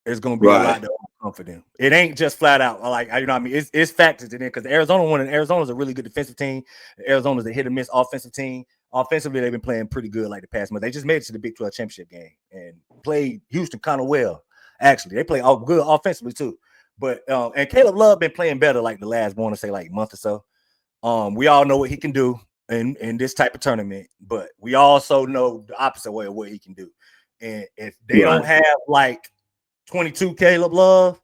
Speaker 1: It's gonna be a lot to overcome for them. It ain't just flat out like, you know what I mean. It's factors in it because Arizona's a really good defensive team. Arizona's a hit or miss offensive team. Offensively, they've been playing pretty good like the past month. They just made it to the Big 12 championship game and played Houston kind of well. Actually, they play all good offensively too. But and Caleb Love been playing better like the last, want to say like month or so. We all know what he can do in this type of tournament, but we also know the opposite way of what he can do. And if they don't have like 22 Caleb Love,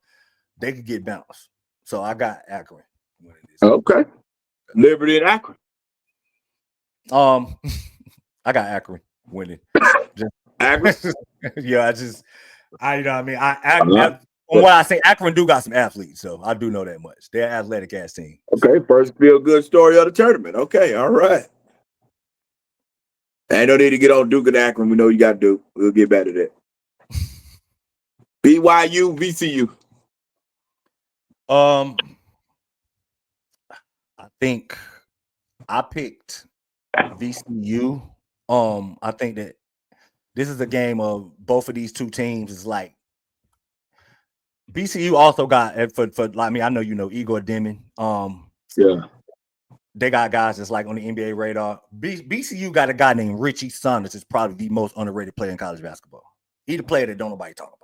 Speaker 1: they could get bounced. So I got Akron.
Speaker 3: Okay. Liberty and Akron.
Speaker 1: I got Akron winning.
Speaker 3: Akron?
Speaker 1: Yeah, you know what I mean? From what I say, Akron do got some athletes, so I do know that much. They're an athletic ass team.
Speaker 3: Okay, first feel good story of the tournament. Okay, all right. Ain't no need to get on Duke and Akron. We know you got to do. We'll get back to that. BYU, VCU.
Speaker 1: I think I picked VCU. I think that this is a game of both of these two teams. Is like VCU also got for like me. I know you know Igor Deming.
Speaker 3: Yeah.
Speaker 1: They got guys that's like on the NBA radar. VCU got a guy named Richie Saunders. Is probably the most underrated player in college basketball. He's the player that don't nobody talk about.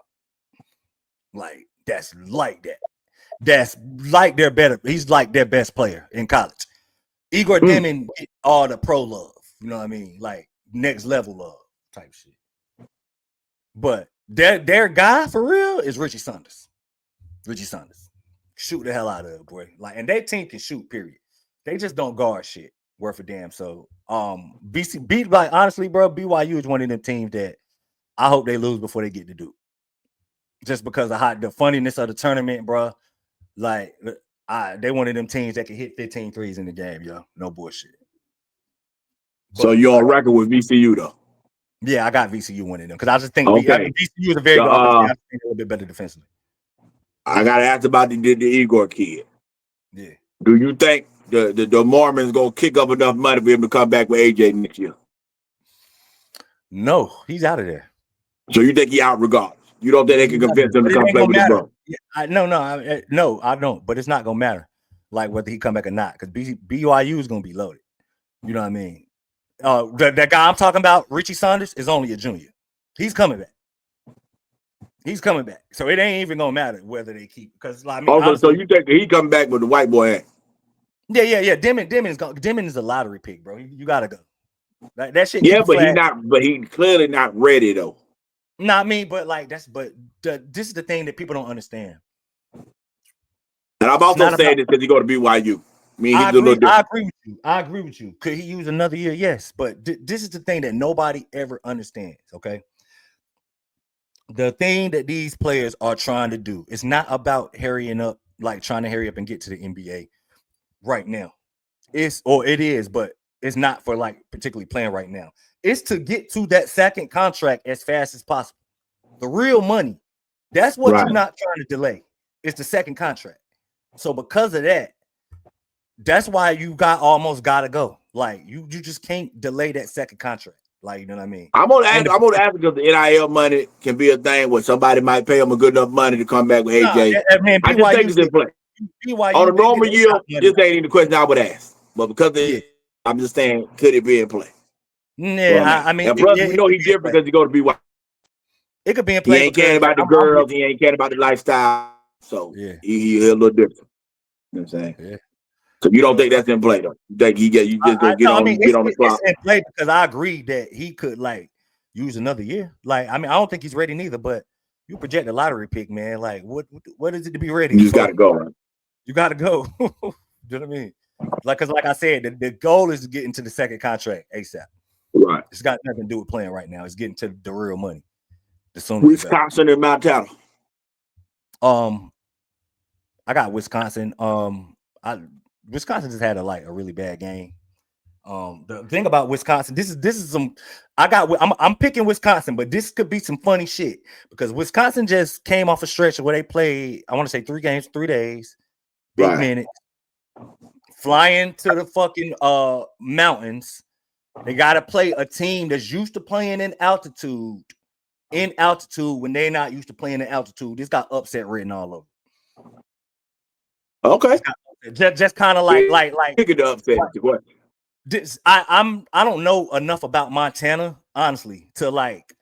Speaker 1: Like that's like that. That's like their better. He's like their best player in college. Igor Deming get all the pro love. You know what I mean? Like next level love type shit. But their guy for real is Richie Saunders. Richie Saunders. Shoot the hell out of it, boy. Like, and their team can shoot, period. They just don't guard shit worth a damn. So like honestly, bro, BYU is one of them teams that I hope they lose before they get to Duke. Just because of the funniness of the tournament, bro. Like they one of them teams that can hit 15 threes in the game, yo. No bullshit.
Speaker 3: But, so you're on record with VCU though?
Speaker 1: Yeah, I got VCU winning them because I just think VCU is a very good offense. I think a little bit better defensively.
Speaker 3: I gotta ask about the Igor kid.
Speaker 1: Yeah.
Speaker 3: Do you think the Mormons gonna kick up enough money for him to come back with AJ next year?
Speaker 1: No, he's out of there.
Speaker 3: So you think he out regardless? You don't think they can convince him to come play with the bro?
Speaker 1: Yeah, no, I don't. But it's not gonna matter, like whether he come back or not, because BYU is gonna be loaded. You know what I mean? That guy I'm talking about, Richie Saunders, is only a junior. He's coming back. So it ain't even gonna matter whether they keep because like, I mean,
Speaker 3: honestly, so you think he come back with the white boy act?
Speaker 1: Yeah. Deming is a lottery pick, bro. You gotta go. That shit.
Speaker 3: Yeah, but he's clearly not ready though.
Speaker 1: Not me, but like this is the thing that people don't understand.
Speaker 3: And I'm also saying this because he go to BYU.
Speaker 1: I agree with you. Could he use another year? Yes, but this is the thing that nobody ever understands. Okay, the thing that these players are trying to do is not about trying to hurry up and get to the NBA right now. It is, but it's not for like particularly playing right now. It's to get to that second contract as fast as possible. The real money. That's what you're not trying to delay. It's the second contract. So because of that, that's why you almost gotta go. Like you just can't delay that second contract. Like, you know what I mean? I'm gonna ask
Speaker 3: because the NIL money can be a thing where somebody might pay them a good enough money to come back with AJ. I just think it's in play. On a normal year, this ain't even the question I would ask. But because I'm just saying, could it be in play?
Speaker 1: Yeah, I mean,
Speaker 3: and plus we know he's different because he go to BYU.
Speaker 1: It could be in play.
Speaker 3: He ain't caring about the girls. He ain't caring about the lifestyle. So
Speaker 1: Yeah.
Speaker 3: he a little different. You know what I'm saying?
Speaker 1: Yeah.
Speaker 3: So you don't
Speaker 1: So
Speaker 3: think that's in play though? You think you just
Speaker 1: I
Speaker 3: gonna get
Speaker 1: no, I
Speaker 3: on
Speaker 1: mean
Speaker 3: get on the
Speaker 1: it's
Speaker 3: clock?
Speaker 1: in play because I agree that he could like use another year. Like, I mean, I don't think he's ready neither, but you project a lottery pick, man. Like, what is it to be ready
Speaker 3: You just
Speaker 1: for?
Speaker 3: gotta go, right?
Speaker 1: You gotta go. You know what I mean? Like, cause like I said, the goal is to get into the second contract ASAP.
Speaker 3: Right.
Speaker 1: It's got nothing to do with playing right now. It's getting to the real money. The sooner the better.
Speaker 3: Wisconsin and Montana.
Speaker 1: I got Wisconsin. Wisconsin just had a really bad game. The thing about Wisconsin, this is some. I'm picking Wisconsin, but this could be some funny shit because Wisconsin just came off a stretch where they played. I want to say 3 games, 3 days, big minutes, flying to the fucking mountains. They got to play a team that's used to playing in altitude. In altitude when they're not used to playing in altitude. This got upset written all over.
Speaker 3: Okay.
Speaker 1: Just kind of like
Speaker 3: pick it up. What?
Speaker 1: I don't know enough about Montana, honestly, to like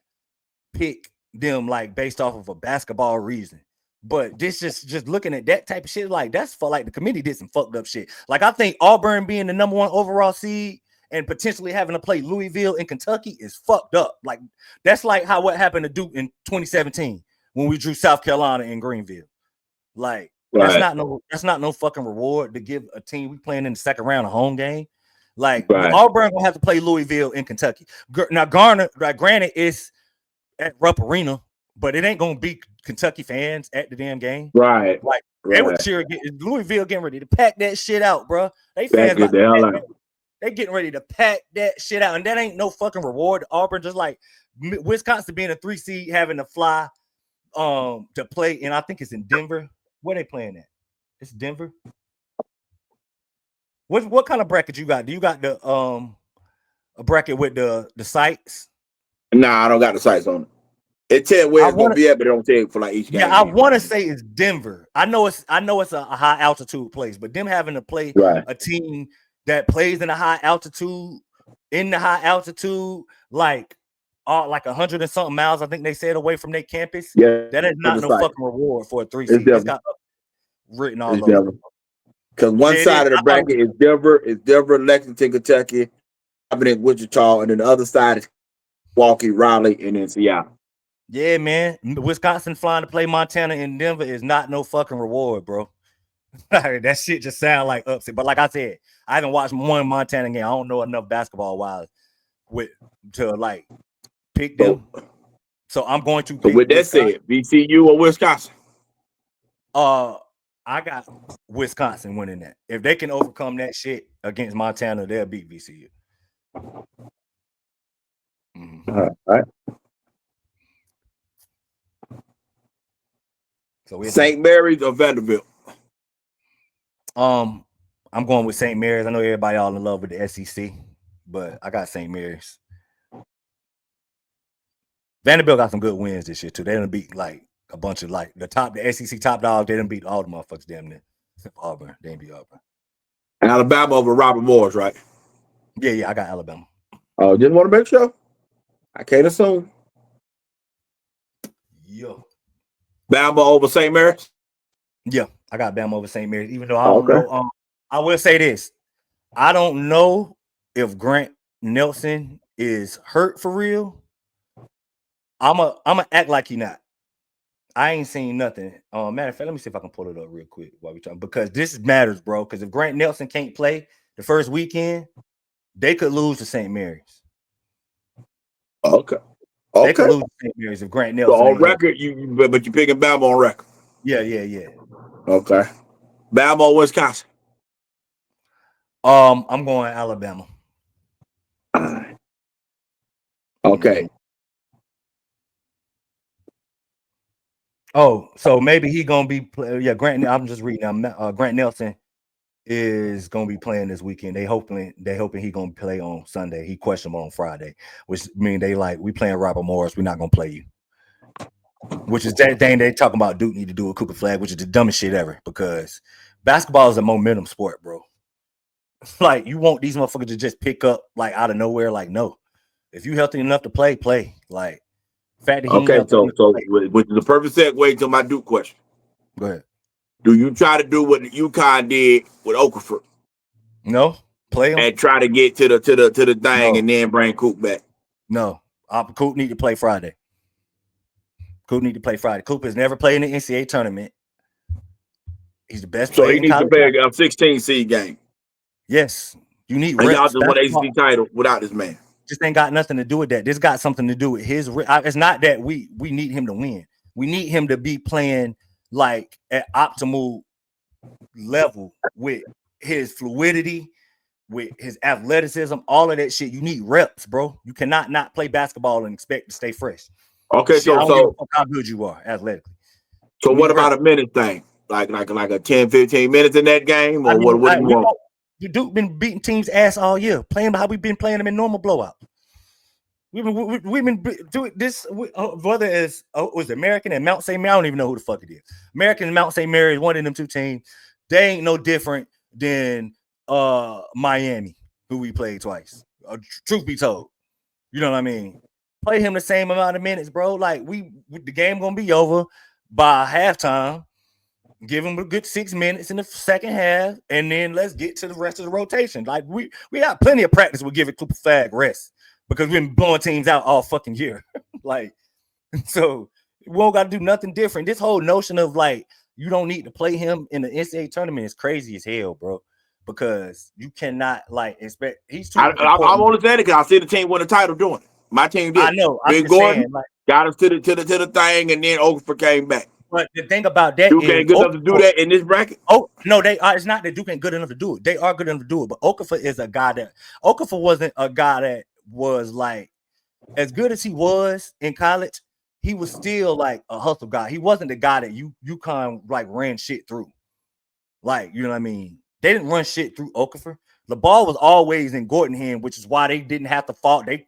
Speaker 1: pick them like based off of a basketball reason. But this just looking at that type of shit, like that's for like the committee did some fucked up shit. Like I think Auburn being the number 1 overall seed and potentially having to play Louisville in Kentucky is fucked up. Like that's like how what happened to Duke in 2017 when we drew South Carolina in Greenville. Like that's not no fucking reward to give a team we playing in the second round a home game. Like Auburn gonna have to play Louisville in Kentucky. Now Garner, like, granted, it's at Rupp Arena, but it ain't gonna be Kentucky fans at the damn game.
Speaker 3: Right.
Speaker 1: Like they would cheer. Louisville getting ready to pack that shit out, bro. They fans they getting ready to pack that shit out, and that ain't no fucking reward to Auburn. Just like Wisconsin being a 3 seed, having to fly to play, and I think it's in Denver. Where they playing at? It's Denver. What kind of bracket you got? Do you got the a bracket with the sites?
Speaker 3: Nah, I don't got the sites on it. It tell where it's gonna be at, but it don't tell you for like each game.
Speaker 1: Yeah, I want to say it's Denver. I know it's a high altitude place, but them having to play a team that plays in a high altitude, like 100 and something miles, I think they said, away from their campus.
Speaker 3: Yeah,
Speaker 1: that is not no fucking reward for a 3 seed. It's got written all over.
Speaker 3: Because one side of the bracket is Denver, Lexington, Kentucky, Wichita, and then the other side is Milwaukee, Raleigh, and then Seattle.
Speaker 1: Yeah, man. Wisconsin flying to play Montana and Denver is not no fucking reward, bro. That shit just sound like upset. But like I said, I haven't watched one Montana game. I don't know enough basketball wise to like pick them. So I'm going to pick.
Speaker 3: So with that said, VCU or Wisconsin?
Speaker 1: I got Wisconsin winning that. If they can overcome that shit against Montana, they'll beat VCU.
Speaker 3: All right.
Speaker 1: So
Speaker 3: St. Mary's or Vanderbilt?
Speaker 1: I'm going with St. Mary's. I know everybody all in love with the SEC, but I got St. Mary's. Vanderbilt got some good wins this year too. They done beat like a bunch of like the SEC top dogs. They done beat all the motherfuckers damn near. Except Auburn. They ain't beat Auburn.
Speaker 3: Alabama over Robert Morris, right?
Speaker 1: Yeah, I got Alabama.
Speaker 3: Oh, just want to make sure. I can't assume.
Speaker 1: Yo.
Speaker 3: Bama over St. Mary's?
Speaker 1: Yeah, I got Bama over St. Mary's, even though I don't know. I will say this. I don't know if Grant Nelson is hurt for real. I'ma act like he not. I ain't seen nothing. Matter of fact, let me see if I can pull it up real quick while we talking, because this matters, bro. Because if Grant Nelson can't play the first weekend, they could lose to St. Mary's.
Speaker 3: Okay.
Speaker 1: They could lose to St. Mary's if Grant Nelson.
Speaker 3: So on record, but you picking Bama on record.
Speaker 1: Yeah.
Speaker 3: Okay. Bama or Wisconsin?
Speaker 1: I'm going Alabama.
Speaker 3: Okay.
Speaker 1: Oh, so maybe he gonna be Grant. I'm just reading. Grant Nelson is gonna be playing this weekend. They hoping he gonna play on Sunday. He questionable on Friday, which mean we playing Robert Morris. We're not gonna play you. Which is that thing they talking about Duke need to do a Cooper flag, which is the dumbest shit ever, because basketball is a momentum sport, bro. Like, you want these motherfuckers to just pick up like out of nowhere. Like, no, if you healthy enough to play. Like, fact that he
Speaker 3: so which is the perfect segue to my Duke question.
Speaker 1: Go ahead.
Speaker 3: Do you try to do what the UConn did with Okafor
Speaker 1: No, play him.
Speaker 3: and try to get to the thing
Speaker 1: No.
Speaker 3: and then bring Coop back?
Speaker 1: No, Coop need to play Friday. Coop need to play Friday. Coop has never played in the NCAA tournament. He's the best
Speaker 3: So
Speaker 1: player
Speaker 3: he
Speaker 1: in
Speaker 3: needs to
Speaker 1: college.
Speaker 3: play a 16 seed game.
Speaker 1: Yes, you need
Speaker 3: And y'all
Speaker 1: reps.
Speaker 3: just won ACC title without this man.
Speaker 1: This ain't got nothing to do with that. This got something to do with his. It's not that we need him to win. We need him to be playing like at optimal level with his fluidity, with his athleticism, all of that shit. You need reps, bro. You cannot not play basketball and expect to stay fresh.
Speaker 3: Okay,
Speaker 1: shit, I don't give
Speaker 3: so
Speaker 1: a fuck how good you are athletically.
Speaker 3: So what about a minute thing? Like a 10, 15 minutes in that game? Or what do you want?
Speaker 1: Duke been beating teams' ass all year, playing how we've been playing them in normal blowouts. We've been doing this, whether it's was American and Mount St. Mary. I don't even know who the fuck it is. American and Mount St. Mary is one of them two teams. They ain't no different than Miami, who we played twice. Truth be told, you know what I mean. Play him the same amount of minutes, bro. Like the game gonna be over by halftime. Give him a good 6 minutes in the second half, and then let's get to the rest of the rotation. Like we got plenty of practice. We'll give it Cooper Flag rest because we've been blowing teams out all fucking year. Like, so we don't got to do nothing different. This whole notion of like you don't need to play him in the NCAA tournament is crazy as hell, bro. Because you cannot like expect he's too.
Speaker 3: I understand it because I see the team win the title doing it. My team did.
Speaker 1: I know.
Speaker 3: Big Gordon saying, like, got us to the thing, and then Okafor came back.
Speaker 1: But the thing about that
Speaker 3: Duke ain't good enough to do that in this bracket.
Speaker 1: Oh no, they are. It's not that Duke ain't good enough to do it. They are good enough to do it. But Okafor is a guy that Okafor wasn't a guy that was like as good as he was in college. He was still like a hustle guy. He wasn't the guy that UConn like ran shit through. Like, you know what I mean? They didn't run shit through Okafor. The ball was always in Gordon hand, which is why they didn't have to fall. They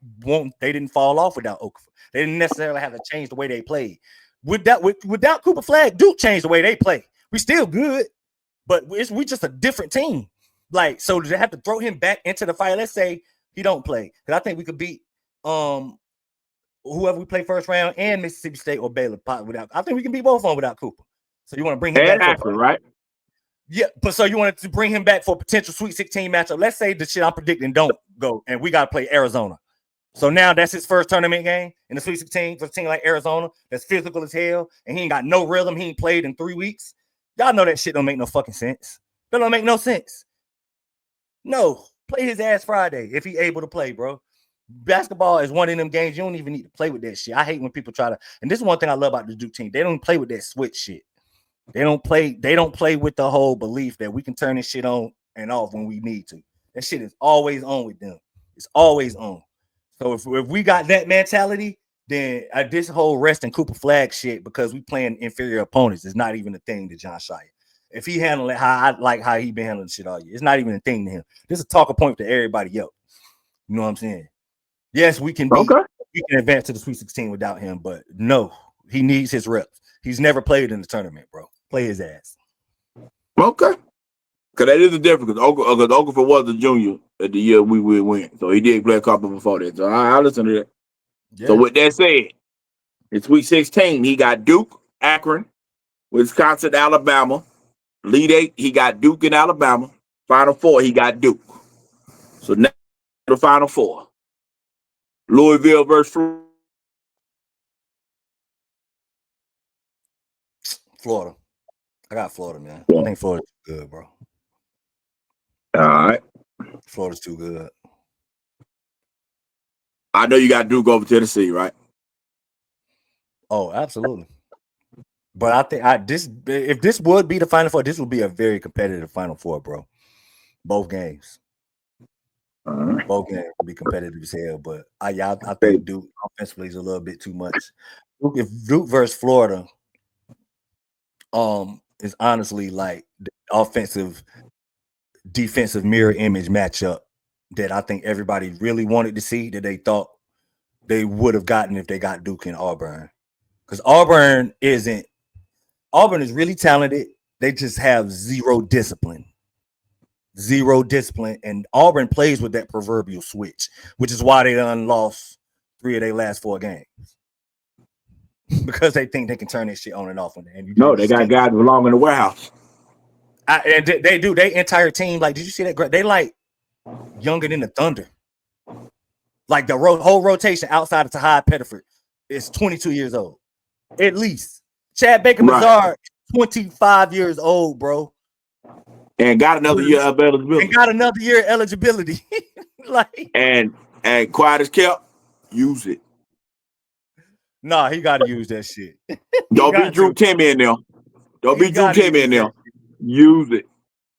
Speaker 1: didn't fall off without Okafor. They didn't necessarily have to change the way they played. Without Cooper Flag, Duke changed the way they play. We still good, but we just a different team. Like, so to have to throw him back into the fight, let's say he don't play, because I think we could beat whoever we play first round and Mississippi State or Baylor without. I think we can beat both of them without Cooper. So you want to bring him back
Speaker 3: for right?
Speaker 1: Yeah, but so you wanted to bring him back for a potential Sweet 16 matchup. Let's say the shit I'm predicting don't go, and we got to play Arizona. So now that's his first tournament game in the Sweet 16 for a team like Arizona that's physical as hell, and he ain't got no rhythm. He ain't played in 3 weeks. Y'all know that shit don't make no fucking sense. That don't make no sense. No, play his ass Friday if he able to play, bro. Basketball is one of them games you don't even need to play with that shit. I hate when people try to, and this is one thing I love about the Duke team. They don't play with that switch shit. They don't play with the whole belief that we can turn this shit on and off when we need to. That shit is always on with them. It's always on. So if we got that mentality, then this whole rest and Cooper Flag shit, because we playing inferior opponents, is not even a thing to John Shire. If he handled it how he been handling shit all year, it's not even a thing to him. This is a talking point to everybody else. You know what I'm saying? Yes, we can advance to the Sweet 16 without him, but no, he needs his reps. He's never played in the tournament, bro. Play his ass.
Speaker 3: Okay. Because that is a difference. Because Okafor was a junior at the year we went. So he did play a couple before that. So I listen to that. Yeah. So with that said, in Sweet 16, he got Duke, Akron, Wisconsin, Alabama. Elite 8, he got Duke and Alabama. Final 4, he got Duke. So now the Final 4. Louisville versus
Speaker 1: Florida. I got Florida, man. Yeah. I think Florida's good, bro.
Speaker 3: All right.
Speaker 1: Florida's too good.
Speaker 3: I know you got Duke over Tennessee, right?
Speaker 1: Oh, absolutely. But I think if this would be the Final Four, this would be a very competitive Final Four, bro. Both games. Both games will be competitive as hell, but I think Duke offensively is a little bit too much. If Duke versus Florida, is honestly like the offensive defensive mirror image matchup that I think everybody really wanted to see, that they thought they would have gotten if they got Duke and Auburn. Because Auburn is really talented. They just have zero discipline. And Auburn plays with that proverbial switch, which is why they done lost 3 of their last 4 games. because they think they can turn that shit on and off on there. And
Speaker 3: No, they got guys belong in the warehouse.
Speaker 1: And they do. They entire team. Like, did you see that? They like younger than the Thunder. Like the whole rotation outside of Tahad Pettiford is 22 years old, at least. Chad Baker-Mazar, 25 years old, bro,
Speaker 3: and got another year of
Speaker 1: eligibility. Like,
Speaker 3: and quiet as kept, use it.
Speaker 1: Nah, he got to use that shit.
Speaker 3: Don't be Drew Timmy in there. Don't be Drew Timmy in there. Use it.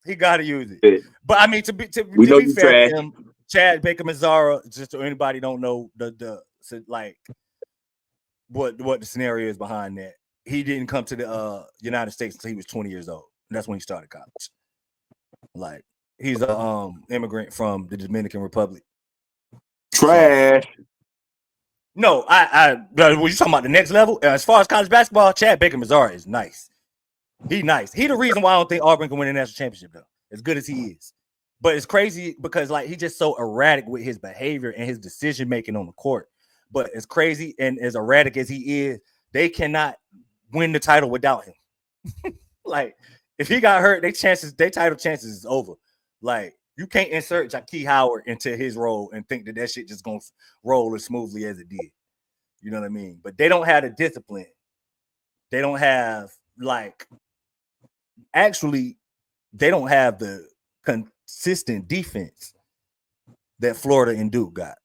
Speaker 1: He got to use it. But I mean, to be fair to him, Chad Baker-Mazar, just so anybody don't know what the scenario is behind that. He didn't come to the United States until he was 20 years old. And that's when he started college. Like, he's a immigrant from the Dominican Republic.
Speaker 3: Trash.
Speaker 1: No, were you talking about the next level? As far as college basketball, Chad Baker-Mazar is nice. He's nice. He the reason why I don't think Auburn can win a national championship, though, as good as he is. But it's crazy because, like, he's just so erratic with his behavior and his decision-making on the court. But as crazy and as erratic as he is, they cannot win the title without him. Like, if he got hurt, their title chances is over. Like, you can't insert Jaquez Howard into his role and think that shit just gonna roll as smoothly as it did. You know what I mean? But they don't have the discipline. They don't have, like, actually, they don't have the consistent defense that Florida and Duke got.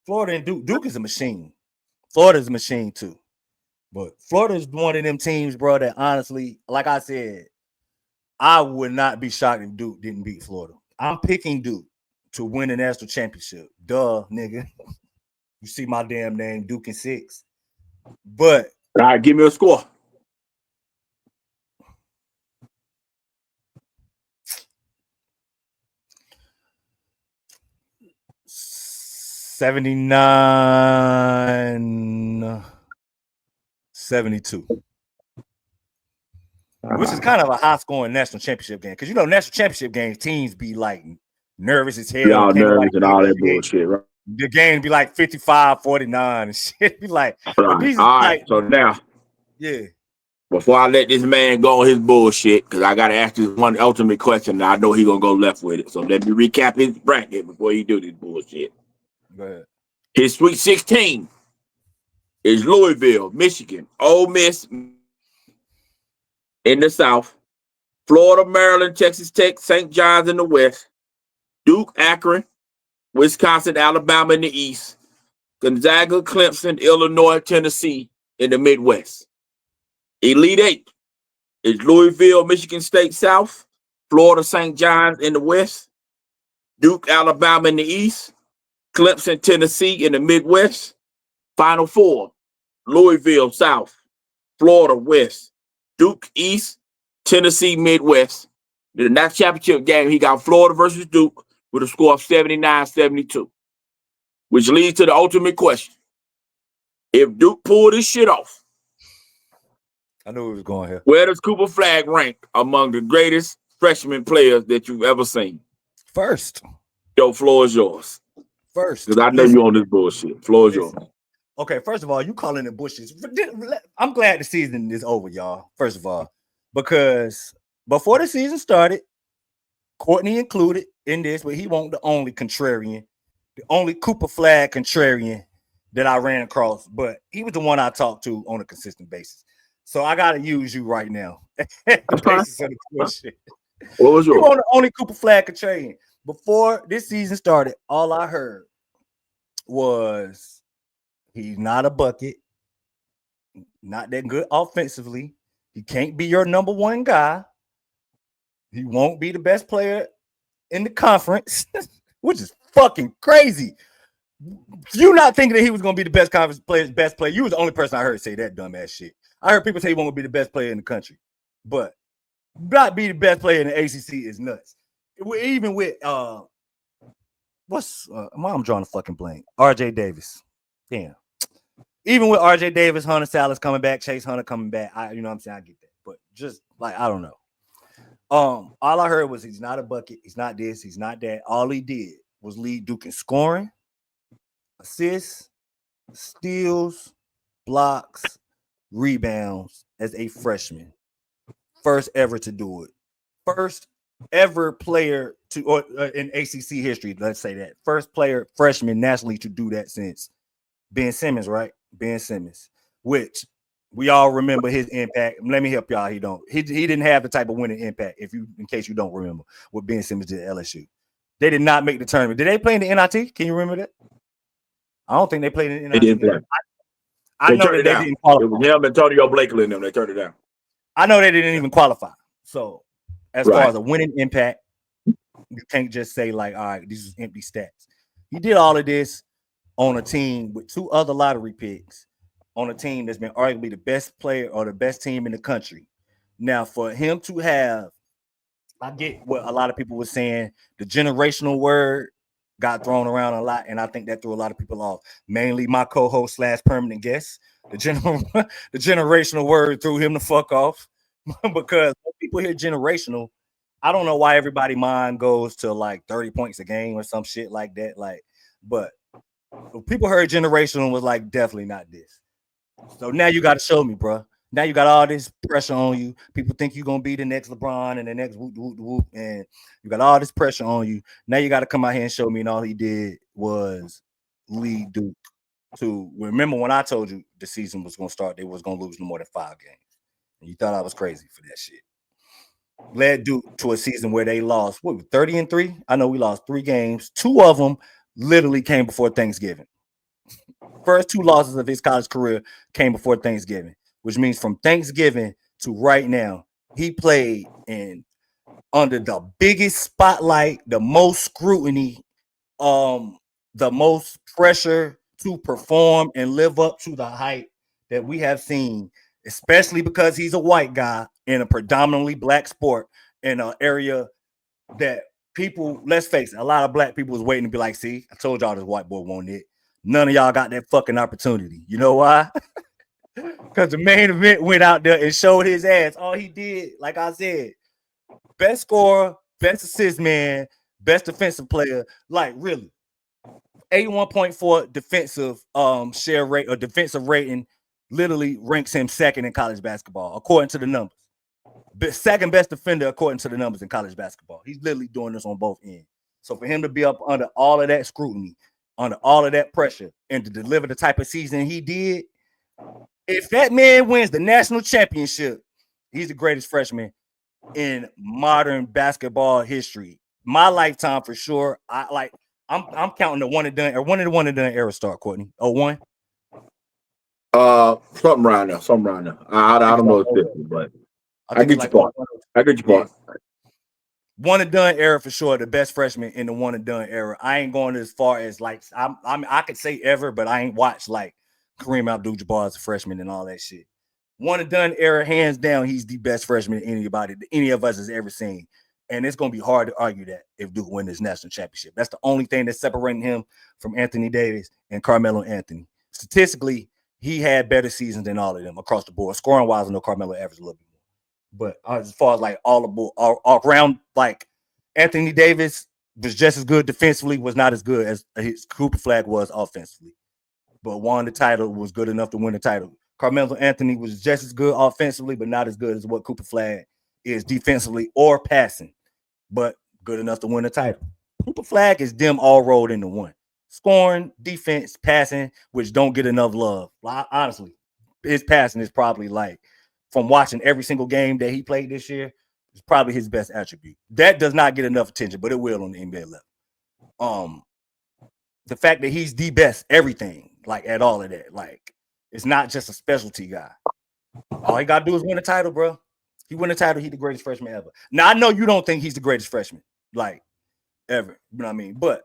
Speaker 1: Florida and Duke is a machine. Florida's a machine too. But Florida's one of them teams, bro, that honestly, like I said, I would not be shocked if Duke didn't beat Florida. I'm picking Duke to win a national championship. Duh, nigga. You see my damn name, Duke in 6. But
Speaker 3: all right, give me a score.
Speaker 1: $79-72. Which is kind of a high-scoring national championship game. Because, you know, national championship games, teams be, like, nervous as hell.
Speaker 3: Y'all nervous and all that bullshit, right?
Speaker 1: The game be, like, 55-49 and shit. Be like,
Speaker 3: all right, so now.
Speaker 1: Yeah.
Speaker 3: Before I let this man go on his bullshit, because I got to ask this one ultimate question, and I know he's going to go left with it. So let me recap his bracket before he do this bullshit.
Speaker 1: Go ahead.
Speaker 3: His Sweet 16 is Louisville, Michigan, Ole Miss in the South, Florida, Maryland, Texas Tech, St. John's in the West, Duke, Akron, Wisconsin, Alabama in the East, Gonzaga, Clemson, Illinois, Tennessee in the Midwest. Elite 8 is Louisville, Michigan State South, Florida, St. John's in the West, Duke, Alabama in the East, Clemson, Tennessee in the Midwest. Final 4, Louisville South, Florida West, Duke East, Tennessee Midwest. In the national championship game, he got Florida versus Duke with a score of 79-72, which leads to the ultimate question. If Duke pulled this shit off,
Speaker 1: I knew he was going here.
Speaker 3: Where does Cooper Flagg rank among the greatest freshman players that you've ever seen?
Speaker 1: First.
Speaker 3: Yo, floor is yours.
Speaker 1: First.
Speaker 3: Because I know you on this bullshit. Floor is yours.
Speaker 1: Okay, first of all, you calling it bushes. I'm glad the season is over, y'all. First of all, because before the season started, Courtney included in this, but he wasn't the only contrarian, the only Cooper Flagg contrarian that I ran across, but he was the one I talked to on a consistent basis. So I gotta use you right now. The basis of the question.
Speaker 3: What was yours?
Speaker 1: You weren't the only Cooper Flagg contrarian. Before this season started, all I heard was he's not a bucket, not that good offensively. He can't be your number one guy. He won't be the best player in the conference, which is fucking crazy. You not thinking that he was going to be the best conference player, best player. You was the only person I heard say that dumbass shit. I heard people say he won't be the best player in the country, but not be the best player in the ACC is nuts. Even with I'm drawing a fucking blank. RJ Davis. Damn. Even with RJ Davis, Hunter Salas coming back, Chase Hunter coming back. You know what I'm saying? I get that. But just like, I don't know. All I heard was he's not a bucket, he's not this, he's not that. All he did was lead Duke in scoring, assists, steals, blocks, rebounds as a freshman. First ever to do it. First ever player to, or in ACC history, let's say that. First player, freshman nationally to do that since Ben Simmons, right? Ben Simmons, which we all remember his impact. Let me help y'all. He didn't have the type of winning impact, in case you don't remember what Ben Simmons did at LSU. They did not make the tournament. Did they play in the NIT? Can you remember that? I don't think they played in the NIT.
Speaker 3: They didn't play.
Speaker 1: I know that they didn't qualify.
Speaker 3: It was him, Antonio Blakely, and them. They turned it down.
Speaker 1: I know they didn't even qualify. So, as far as a winning impact, you can't just say like, all right, these are empty stats. He did all of this on a team with 2 other lottery picks, on a team that's been arguably the best player or the best team in the country. Now, for him to have, I get what a lot of people were saying, the generational word got thrown around a lot, and I think that threw a lot of people off. Mainly my co-host / permanent guest. The generational word threw him the fuck off because when people hear generational, I don't know why everybody mind goes to like 30 points a game or some shit like that. Like, but people heard generational was like definitely not this. So now you got to show me, bro. Now you got all this pressure on you. People think you're gonna be the next LeBron and the next whoop, and you got all this pressure on you. Now you got to come out here and show me. And all he did was lead Duke to. Remember when I told you the season was gonna start, they was gonna lose no more than 5 games, and you thought I was crazy for that shit. Led Duke to a season where they lost 30-3. I know we lost 3 games. 2 of them literally came before Thanksgiving. First 2 losses of his college career came before Thanksgiving, which means from Thanksgiving to right now, he played in under the biggest spotlight, the most scrutiny, the most pressure to perform and live up to the hype that we have seen, especially because he's a white guy in a predominantly black sport in an area that people, let's face it, a lot of black people was waiting to be like, see, I told y'all this white boy won it. None of y'all got that fucking opportunity. You know why? Because the main event went out there and showed his ass. All he did, like I said, best scorer, best assist man, best defensive player. Like really, 81.4 defensive share rate or defensive rating literally ranks him second in college basketball according to the numbers. Second best defender according to the numbers in college basketball. He's literally doing this on both ends. So for him to be up under all of that scrutiny, under all of that pressure, and to deliver the type of season he did, if that man wins the national championship, he's the greatest freshman in modern basketball history. My lifetime for sure. I'm counting the one and done, or one of the one and done era start, Courtney. 01?
Speaker 3: Something around there. I don't know if it's but I get your point. I get your point.
Speaker 1: One and done era for sure, the best freshman in the one and done era. I ain't going as far as like I could say ever, but I ain't watched like Kareem Abdul-Jabbar as a freshman and all that shit. One and done era, hands down, he's the best freshman any of us has ever seen. And it's gonna be hard to argue that if Duke win this national championship. That's the only thing that's separating him from Anthony Davis and Carmelo Anthony. Statistically, he had better seasons than all of them across the board. Scoring wise, I know Carmelo averaged a little bit more. But as far as like all around, like Anthony Davis was just as good defensively, was not as good as his Cooper Flag was offensively, but won the title, was good enough to win the title. Carmelo Anthony was just as good offensively, but not as good as what Cooper Flag is defensively or passing, but good enough to win the title. Cooper Flag is them all rolled into one. Scoring, defense, passing, which don't get enough love. Honestly, his passing is probably like, from watching every single game that he played this year, it's probably his best attribute. That does not get enough attention, but it will on the NBA level. The fact that he's the best, everything, like at all of that, like it's not just a specialty guy. All he got to do is win a title, bro. He win a title, he's the greatest freshman ever. Now I know you don't think he's the greatest freshman, like ever. You know what I mean? But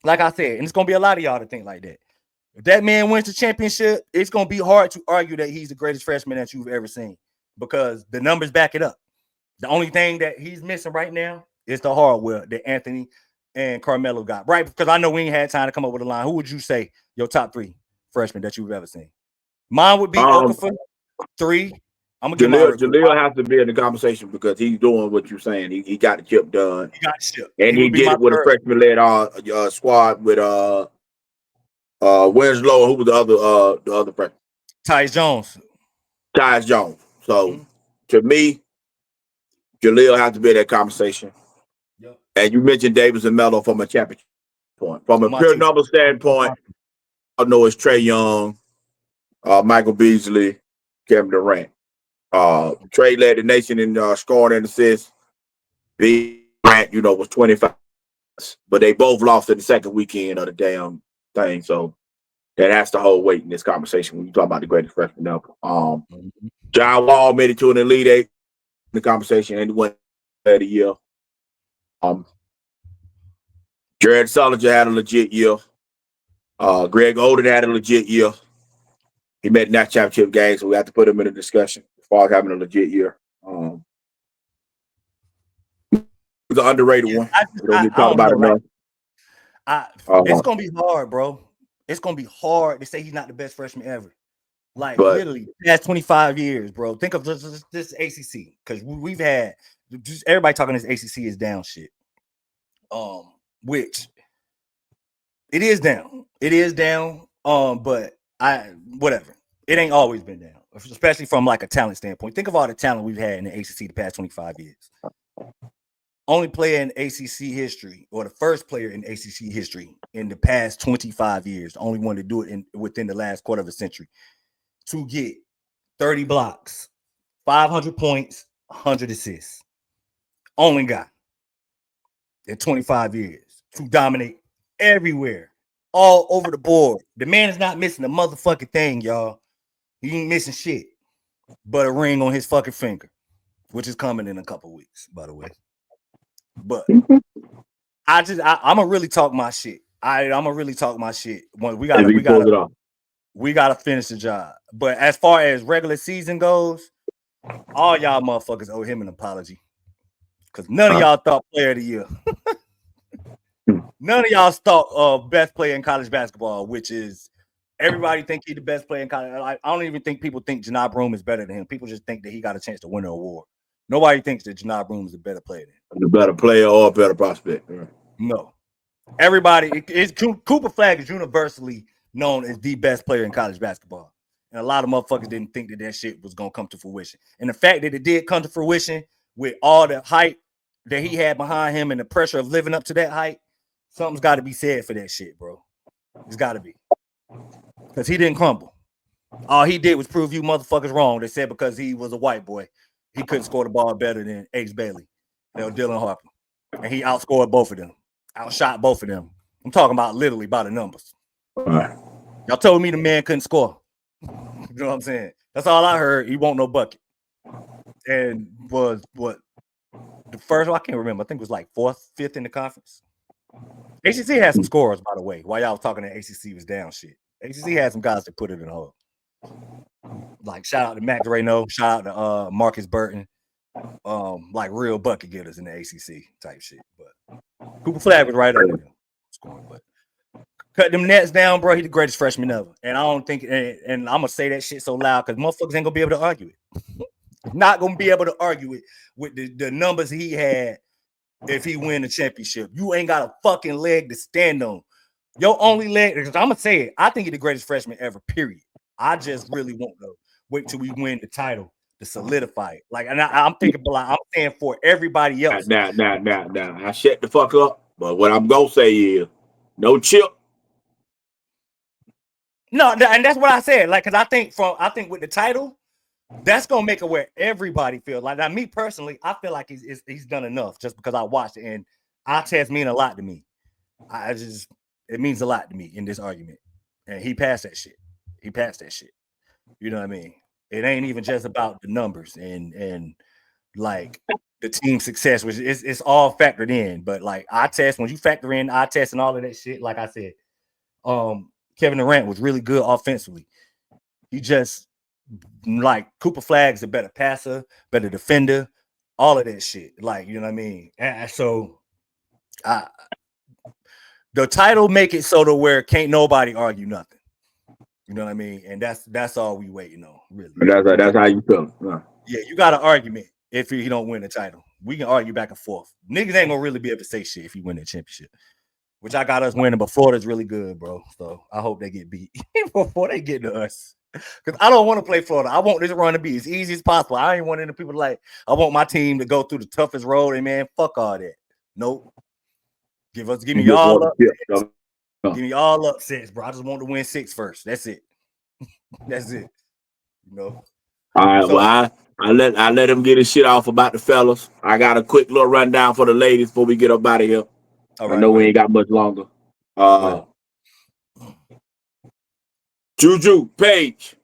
Speaker 1: like I said, and it's gonna be a lot of y'all to think like that. If that man wins the championship, it's going to be hard to argue that he's the greatest freshman that you've ever seen because the numbers back it up. The only thing that he's missing right now is the hardware that Anthony and Carmelo got, right? Because I know we ain't had time to come up with a line. Who would you say your top 3 freshmen that you've ever seen? Mine would be Okafor, 3. I'm gonna
Speaker 3: Jaleel has to be in the conversation because he's doing what you're saying. He got the chip done.
Speaker 1: He got the chip.
Speaker 3: And he did it with a freshman-led squad with Winslow. Who was the other freshman?
Speaker 1: Tyus Jones.
Speaker 3: Tyus Jones. So to me, Jaleel has to be in that conversation. Yep. And you mentioned Davis and Melo from a championship point. From a pure number standpoint, I know it's Trae Young, Michael Beasley, Kevin Durant. Trae led the nation in scoring and assists. Durant, was 25. But they both lost in the second weekend of the damn thing. So that has to hold weight in this conversation when you talk about the greatest freshman ever. John Wall made it to an Elite Eight in the conversation and he went of the year. Jared Sullinger had a legit year. Greg Oden had a legit year. He made that championship game, so we have to put him in a discussion as far as having a legit year. It was an underrated one. We don't need to talk about it enough.
Speaker 1: It's gonna be hard, bro. It's gonna be hard to say he's not the best freshman ever. Like literally, past 25 years, bro. Think of this ACC because we've had just everybody talking this ACC is down shit. Which it is down. It is down. But whatever. It ain't always been down, especially from like a talent standpoint. Think of all the talent we've had in the ACC the past 25 years. Only player in ACC history, or the first player in ACC history in the past 25 years, the only one to do it within the last quarter of a century, to get 30 blocks, 500 points, 100 assists. Only guy in 25 years to dominate everywhere, all over the board. The man is not missing a motherfucking thing, y'all. He ain't missing shit but a ring on his fucking finger, which is coming in a couple weeks, by the way. But I'm gonna really talk my shit. I'm gonna really talk my shit. We gotta finish the job. But as far as regular season goes, all y'all motherfuckers owe him an apology. Because none of y'all thought player of the year. None of y'all thought best player in college basketball, which is everybody think he's the best player in college. I don't even think people think Janai Broome is better than him. People just think that he got a chance to win an award. Nobody thinks that Janai Broome is a better player than him.
Speaker 3: A better player or a better prospect. Right.
Speaker 1: No. Everybody, Cooper Flagg is universally known as the best player in college basketball. And a lot of motherfuckers didn't think that shit was going to come to fruition. And the fact that it did come to fruition with all the hype that he had behind him and the pressure of living up to that hype, something's got to be said for that shit, bro. It's got to be. Because he didn't crumble. All he did was prove you motherfuckers wrong. They said because he was a white boy, he couldn't score the ball better than Ace Bailey or Dylan Harper. And he outscored both of them. Outshot both of them. I'm talking about literally by the numbers.
Speaker 3: Right.
Speaker 1: Y'all told me the man couldn't score. You know what I'm saying? That's all I heard. He won't no bucket. And was what the first, I can't remember. I think it was like 4th, 5th in the conference. ACC had some scorers, by the way. While y'all was talking that ACC was down shit. ACC had some guys that put it in the hole. Like shout out to Mac Drano, shout out to Marcus Burton. Like real bucket getters in the ACC type shit. But Cooper Flagg was right over there scoring, but cut them nets down, bro. He's the greatest freshman ever. And I don't think, and I'm gonna say that shit so loud because motherfuckers ain't gonna be able to argue it. Not gonna be able to argue it with the numbers he had if he win the championship. You ain't got a fucking leg to stand on. Your only leg, because I'm gonna say it, I think he's the greatest freshman ever, period. I just really won't though. Wait till we win the title to solidify it. Like, and I'm thinking, like, I'm saying for everybody else.
Speaker 3: Now. I shut the fuck up. But what I'm gonna say is, no chip.
Speaker 1: No, and that's what I said. Like, because I think with the title, that's gonna make it where everybody feels like. Now, me personally, I feel like he's done enough just because I watched it, and eye test mean a lot to me. It means a lot to me in this argument, and he passed that shit. You know what I mean? It ain't even just about the numbers and like the team success, which it's all factored in. But like eye test, when you factor in eye test and all of that shit, like I said, Kevin Durant was really good offensively. He just like Cooper Flagg's a better passer, better defender, all of that shit. Like, you know what I mean? And so the title make it so to where can't nobody argue nothing. You know what I mean? And that's all we waiting on, really.
Speaker 3: That's how you feel.
Speaker 1: Yeah, you got an argument if you don't win the title. We can argue back and forth. Niggas ain't gonna really be able to say shit if you win the championship. Which I got us winning, but Florida's really good, bro. So I hope they get beat before they get to us. Because I don't want to play Florida. I want this run to be as easy as possible. I ain't one of the people like I want my team to go through the toughest road. And man, fuck all that. Nope. Give
Speaker 3: You
Speaker 1: me
Speaker 3: just
Speaker 1: all
Speaker 3: want to
Speaker 1: upsets. Give me all upsets, bro. I just want to win 6 first. That's it. That's it. You know.
Speaker 3: All right.
Speaker 1: So,
Speaker 3: Well, I let him get his shit off about the fellas. I got a quick little rundown for the ladies before we get up out of here.
Speaker 1: all
Speaker 3: I
Speaker 1: right,
Speaker 3: know we ain't got much longer. Juju, Paige.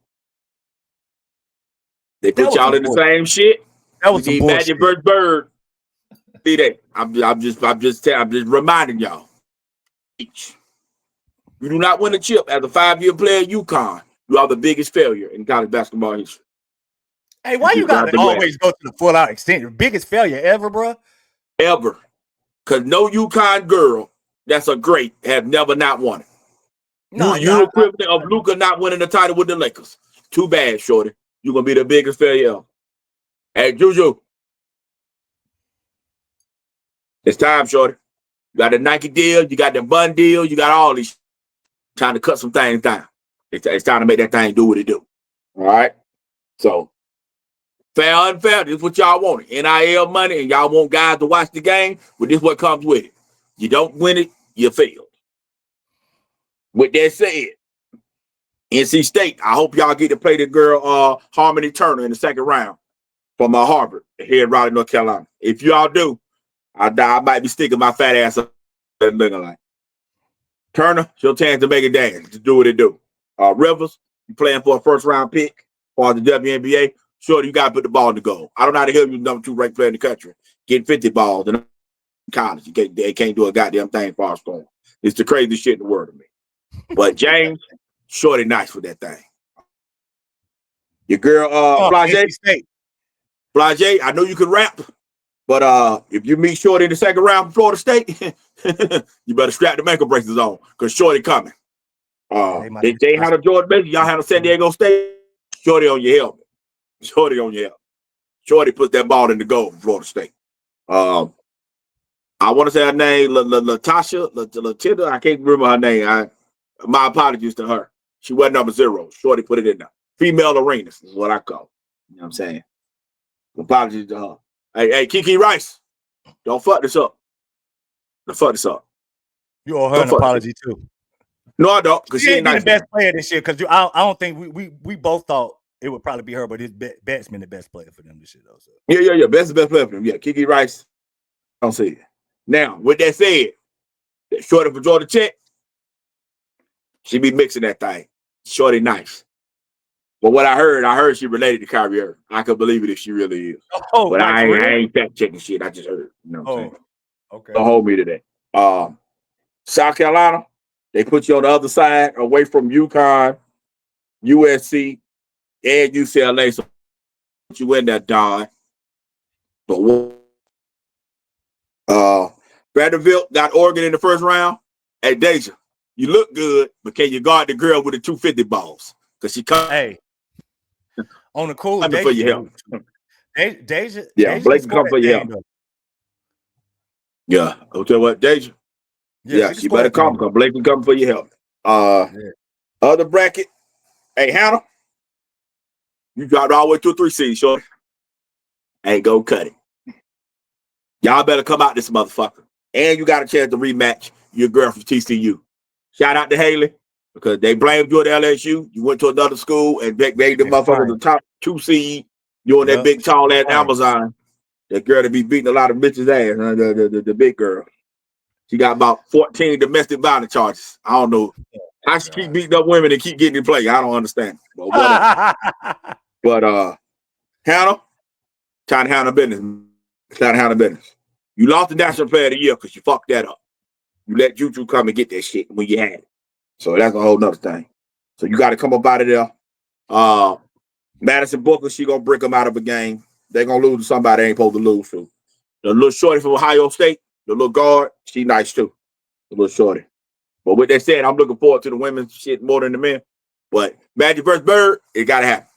Speaker 3: They put y'all in the same shit.
Speaker 1: That was some bullshit.
Speaker 3: Magic versus Bird. See that? I'm just reminding y'all. You do not win a chip as a 5-year player at UConn. You are the biggest failure in college basketball history.
Speaker 1: Hey, why you gotta always go to the full out extent? The biggest failure ever, bro?
Speaker 3: Ever. Because no UConn girl that's a great have never not won it. No, you equivalent of Luka not winning the title with the Lakers. Too bad, shorty. You're going to be the biggest failure ever. Hey, Juju. It's time, shorty. You got the Nike deal. You got the Bun deal. You got all these. Trying to cut some things down. It's time to make that thing do what it do. All right? So, fair, unfair, this is what y'all want. NIL money, and y'all want guys to watch the game, but this is what comes with it. You don't win it, you failed. With that said, NC State, I hope y'all get to play the girl Harmony Turner in the second round from Harvard here in Raleigh, North Carolina. If y'all do, I might be sticking my fat ass up and looking like Turner. She'll chance to make it dance to do what it do. Rivers, you playing for a first round pick for the WNBA. Sure, you got to put the ball in the goal. I don't know how the hell you're number 2 ranked player in the country getting 50 balls in college. They can't do a goddamn thing for our scoring. It's the craziest shit in the world to me. But James, shorty nice with that thing. Your girl, Flage, I know you can rap, but if you meet Shorty in the second round from Florida State, you better strap the ankle braces on because Shorty coming. They handle Jordan Mason, y'all handle San Diego State. Shorty on your helmet. Shorty on your helmet. Shorty put that ball in the goal from Florida State. I want to say her name, Latisha. I can't remember her name. My apologies to her. She wasn't number 0. Shorty put it in there. Female arenas is what I call it. You know what I'm saying? Apologies to her. Hey, Kiki Rice. Don't fuck this up. Don't fuck this up.
Speaker 1: You owe her an apology too.
Speaker 3: No, I don't. Because she ain't
Speaker 1: nice the best player this year. Because I don't think we both thought it would probably be her, but Bet's been the best player for them this year, though. So.
Speaker 3: Yeah. Best player for them. Yeah, Kiki Rice. I don't see it. Now, with that said, that Shorty for Georgia Tech, she be mixing that thing. Shorty nice. But what I heard she related to Kyrie Irving. I could believe it if she really is.
Speaker 1: Oh,
Speaker 3: but I ain't fact checking shit. I just heard. You know what I'm saying?
Speaker 1: Okay.
Speaker 3: Don't hold me to that. South Carolina, they put you on the other side, away from UConn, USC, and UCLA. So you in that dog. But Vanderbilt got Oregon in the first round. Hey, Deja, you look good, but can you guard the girl with the 250 balls? Because she come.
Speaker 1: Hey. On the cool,
Speaker 3: Deja for your help.
Speaker 1: Deja,
Speaker 3: Blake come for your help. Yeah, I'll tell you what, Deja. Yeah, she better come because Blake can come for your help. Other bracket, hey, Hannah, you dropped all the way to a 3 seed, shorty. Ain't go cut it. Y'all better come out this motherfucker. And you got a chance to rematch your girl from TCU. Shout out to Haley. Because they blamed you at LSU. You went to another school and made the motherfucker the top 2 seed. You on that big, tall ass Amazon. That girl to be beating a lot of bitches' ass. The big girl. She got about 14 domestic violence charges. I don't know. How she keep beating up women and keep getting in play. I don't understand. But whatever. But Hannah, trying to handle business. Trying to handle business. You lost the National Player of the Year because you fucked that up. You let Juju come and get that shit when you had it. So that's a whole nother thing. So you got to come up out of there. Madison Booker, she going to break them out of a game. They're going to lose to somebody they ain't supposed to lose to. The little shorty from Ohio State, the little guard, she nice too. The little shorty. But with that said, I'm looking forward to the women's shit more than the men. But Magic versus Bird, it got to happen.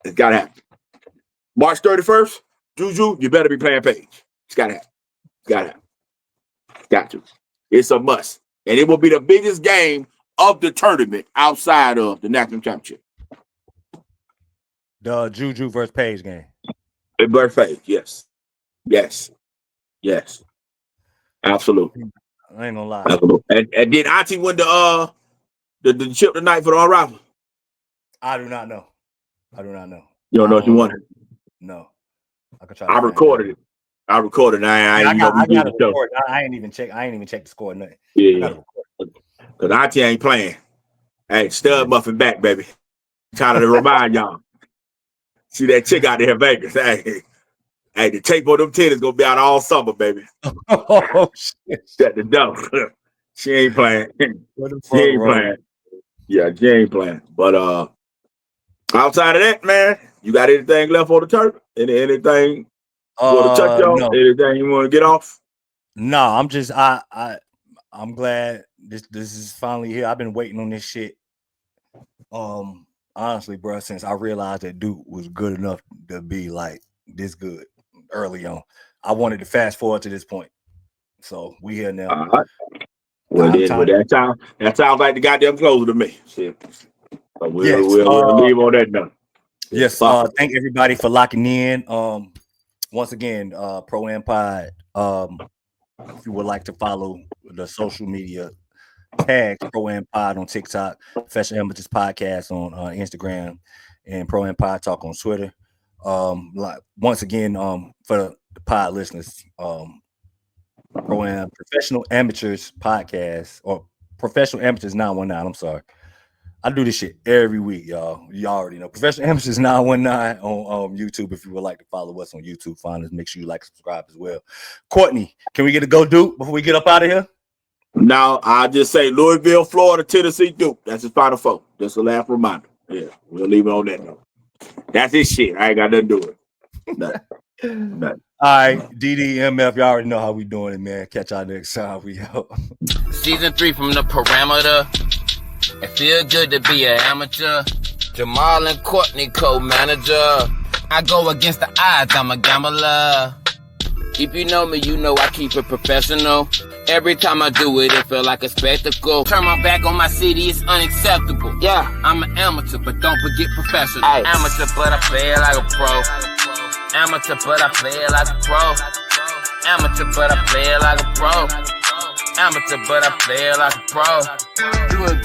Speaker 3: It's got to happen. March 31st, Juju, you better be playing Paige. It's got to happen. It's got to happen. Got to. It's a must. And it will be the biggest game of the tournament outside of the national championship.
Speaker 1: The Juju versus Page game.
Speaker 3: In birthday, yes. Absolutely.
Speaker 1: I ain't gonna lie.
Speaker 3: Absolutely. And did Auntie win the chip tonight for the unravel?
Speaker 1: I do not know.
Speaker 3: You don't know if you won it?
Speaker 1: No.
Speaker 3: I recorded it. I
Speaker 1: ain't even check the score. Nothing.
Speaker 3: Yeah. Because Auntie ain't playing. Hey, stud muffin back, baby. Trying to remind y'all. See that chick out there in Vegas. Hey, the tape on them titties gonna be out all summer, baby.
Speaker 1: Oh shit.
Speaker 3: Shut the door. She ain't playing. She ain't playing. Yeah, she ain't playing. But outside of that, man, you got anything left on the turf? Anything you want to touch on? No. Anything you want to get off?
Speaker 1: No, I'm just I'm glad this is finally here. I've been waiting on this shit. Honestly, bro, since I realized that Duke was good enough to be like this good early on, I wanted to fast forward to this point. So we here now.
Speaker 3: All right. Well, that sounds like the goddamn closer to me. Shit. So we'll leave on that note.
Speaker 1: Yes. Thank everybody for locking in. Once again, Pro Am Pod. If you would like to follow the social media tags, Pro Am Pod on TikTok, Professional Amateurs Podcast on Instagram, and Pro Am Pod Talk on Twitter. Once again, for the pod listeners, Pro Am Professional Amateurs Podcast or Professional Amateurs 919. I'm sorry. I do this shit every week, y'all. You already know. Professional Amateurs 919 on YouTube. If you would like to follow us on YouTube, find us. Make sure you like, subscribe as well. Courtney, can we get a go Duke before we get up out of here?
Speaker 3: Now, I'll just say Louisville, Florida, Tennessee, Duke. That's his Final Four. Just a last reminder. Yeah, we'll leave it on that note. That's his shit. I ain't got nothing to do with it. Nothing.
Speaker 1: All right, DDMF, y'all already know how we doing it, man. Catch y'all next time. We out.
Speaker 2: Season 3 from the parameter. It feel good to be an amateur. Jamal and Courtney co-manager. I go against the odds, I'm a gambler. If you know me, you know I keep it professional. Every time I do it, it feel like a spectacle. Turn my back on my city, it's unacceptable. Yeah, I'm an amateur, but don't forget professional. Aye. Amateur, but I play it like a pro. Amateur, but I play it like a pro. Amateur, but I play it like a pro. Amateur, but I play it like a pro. Do it,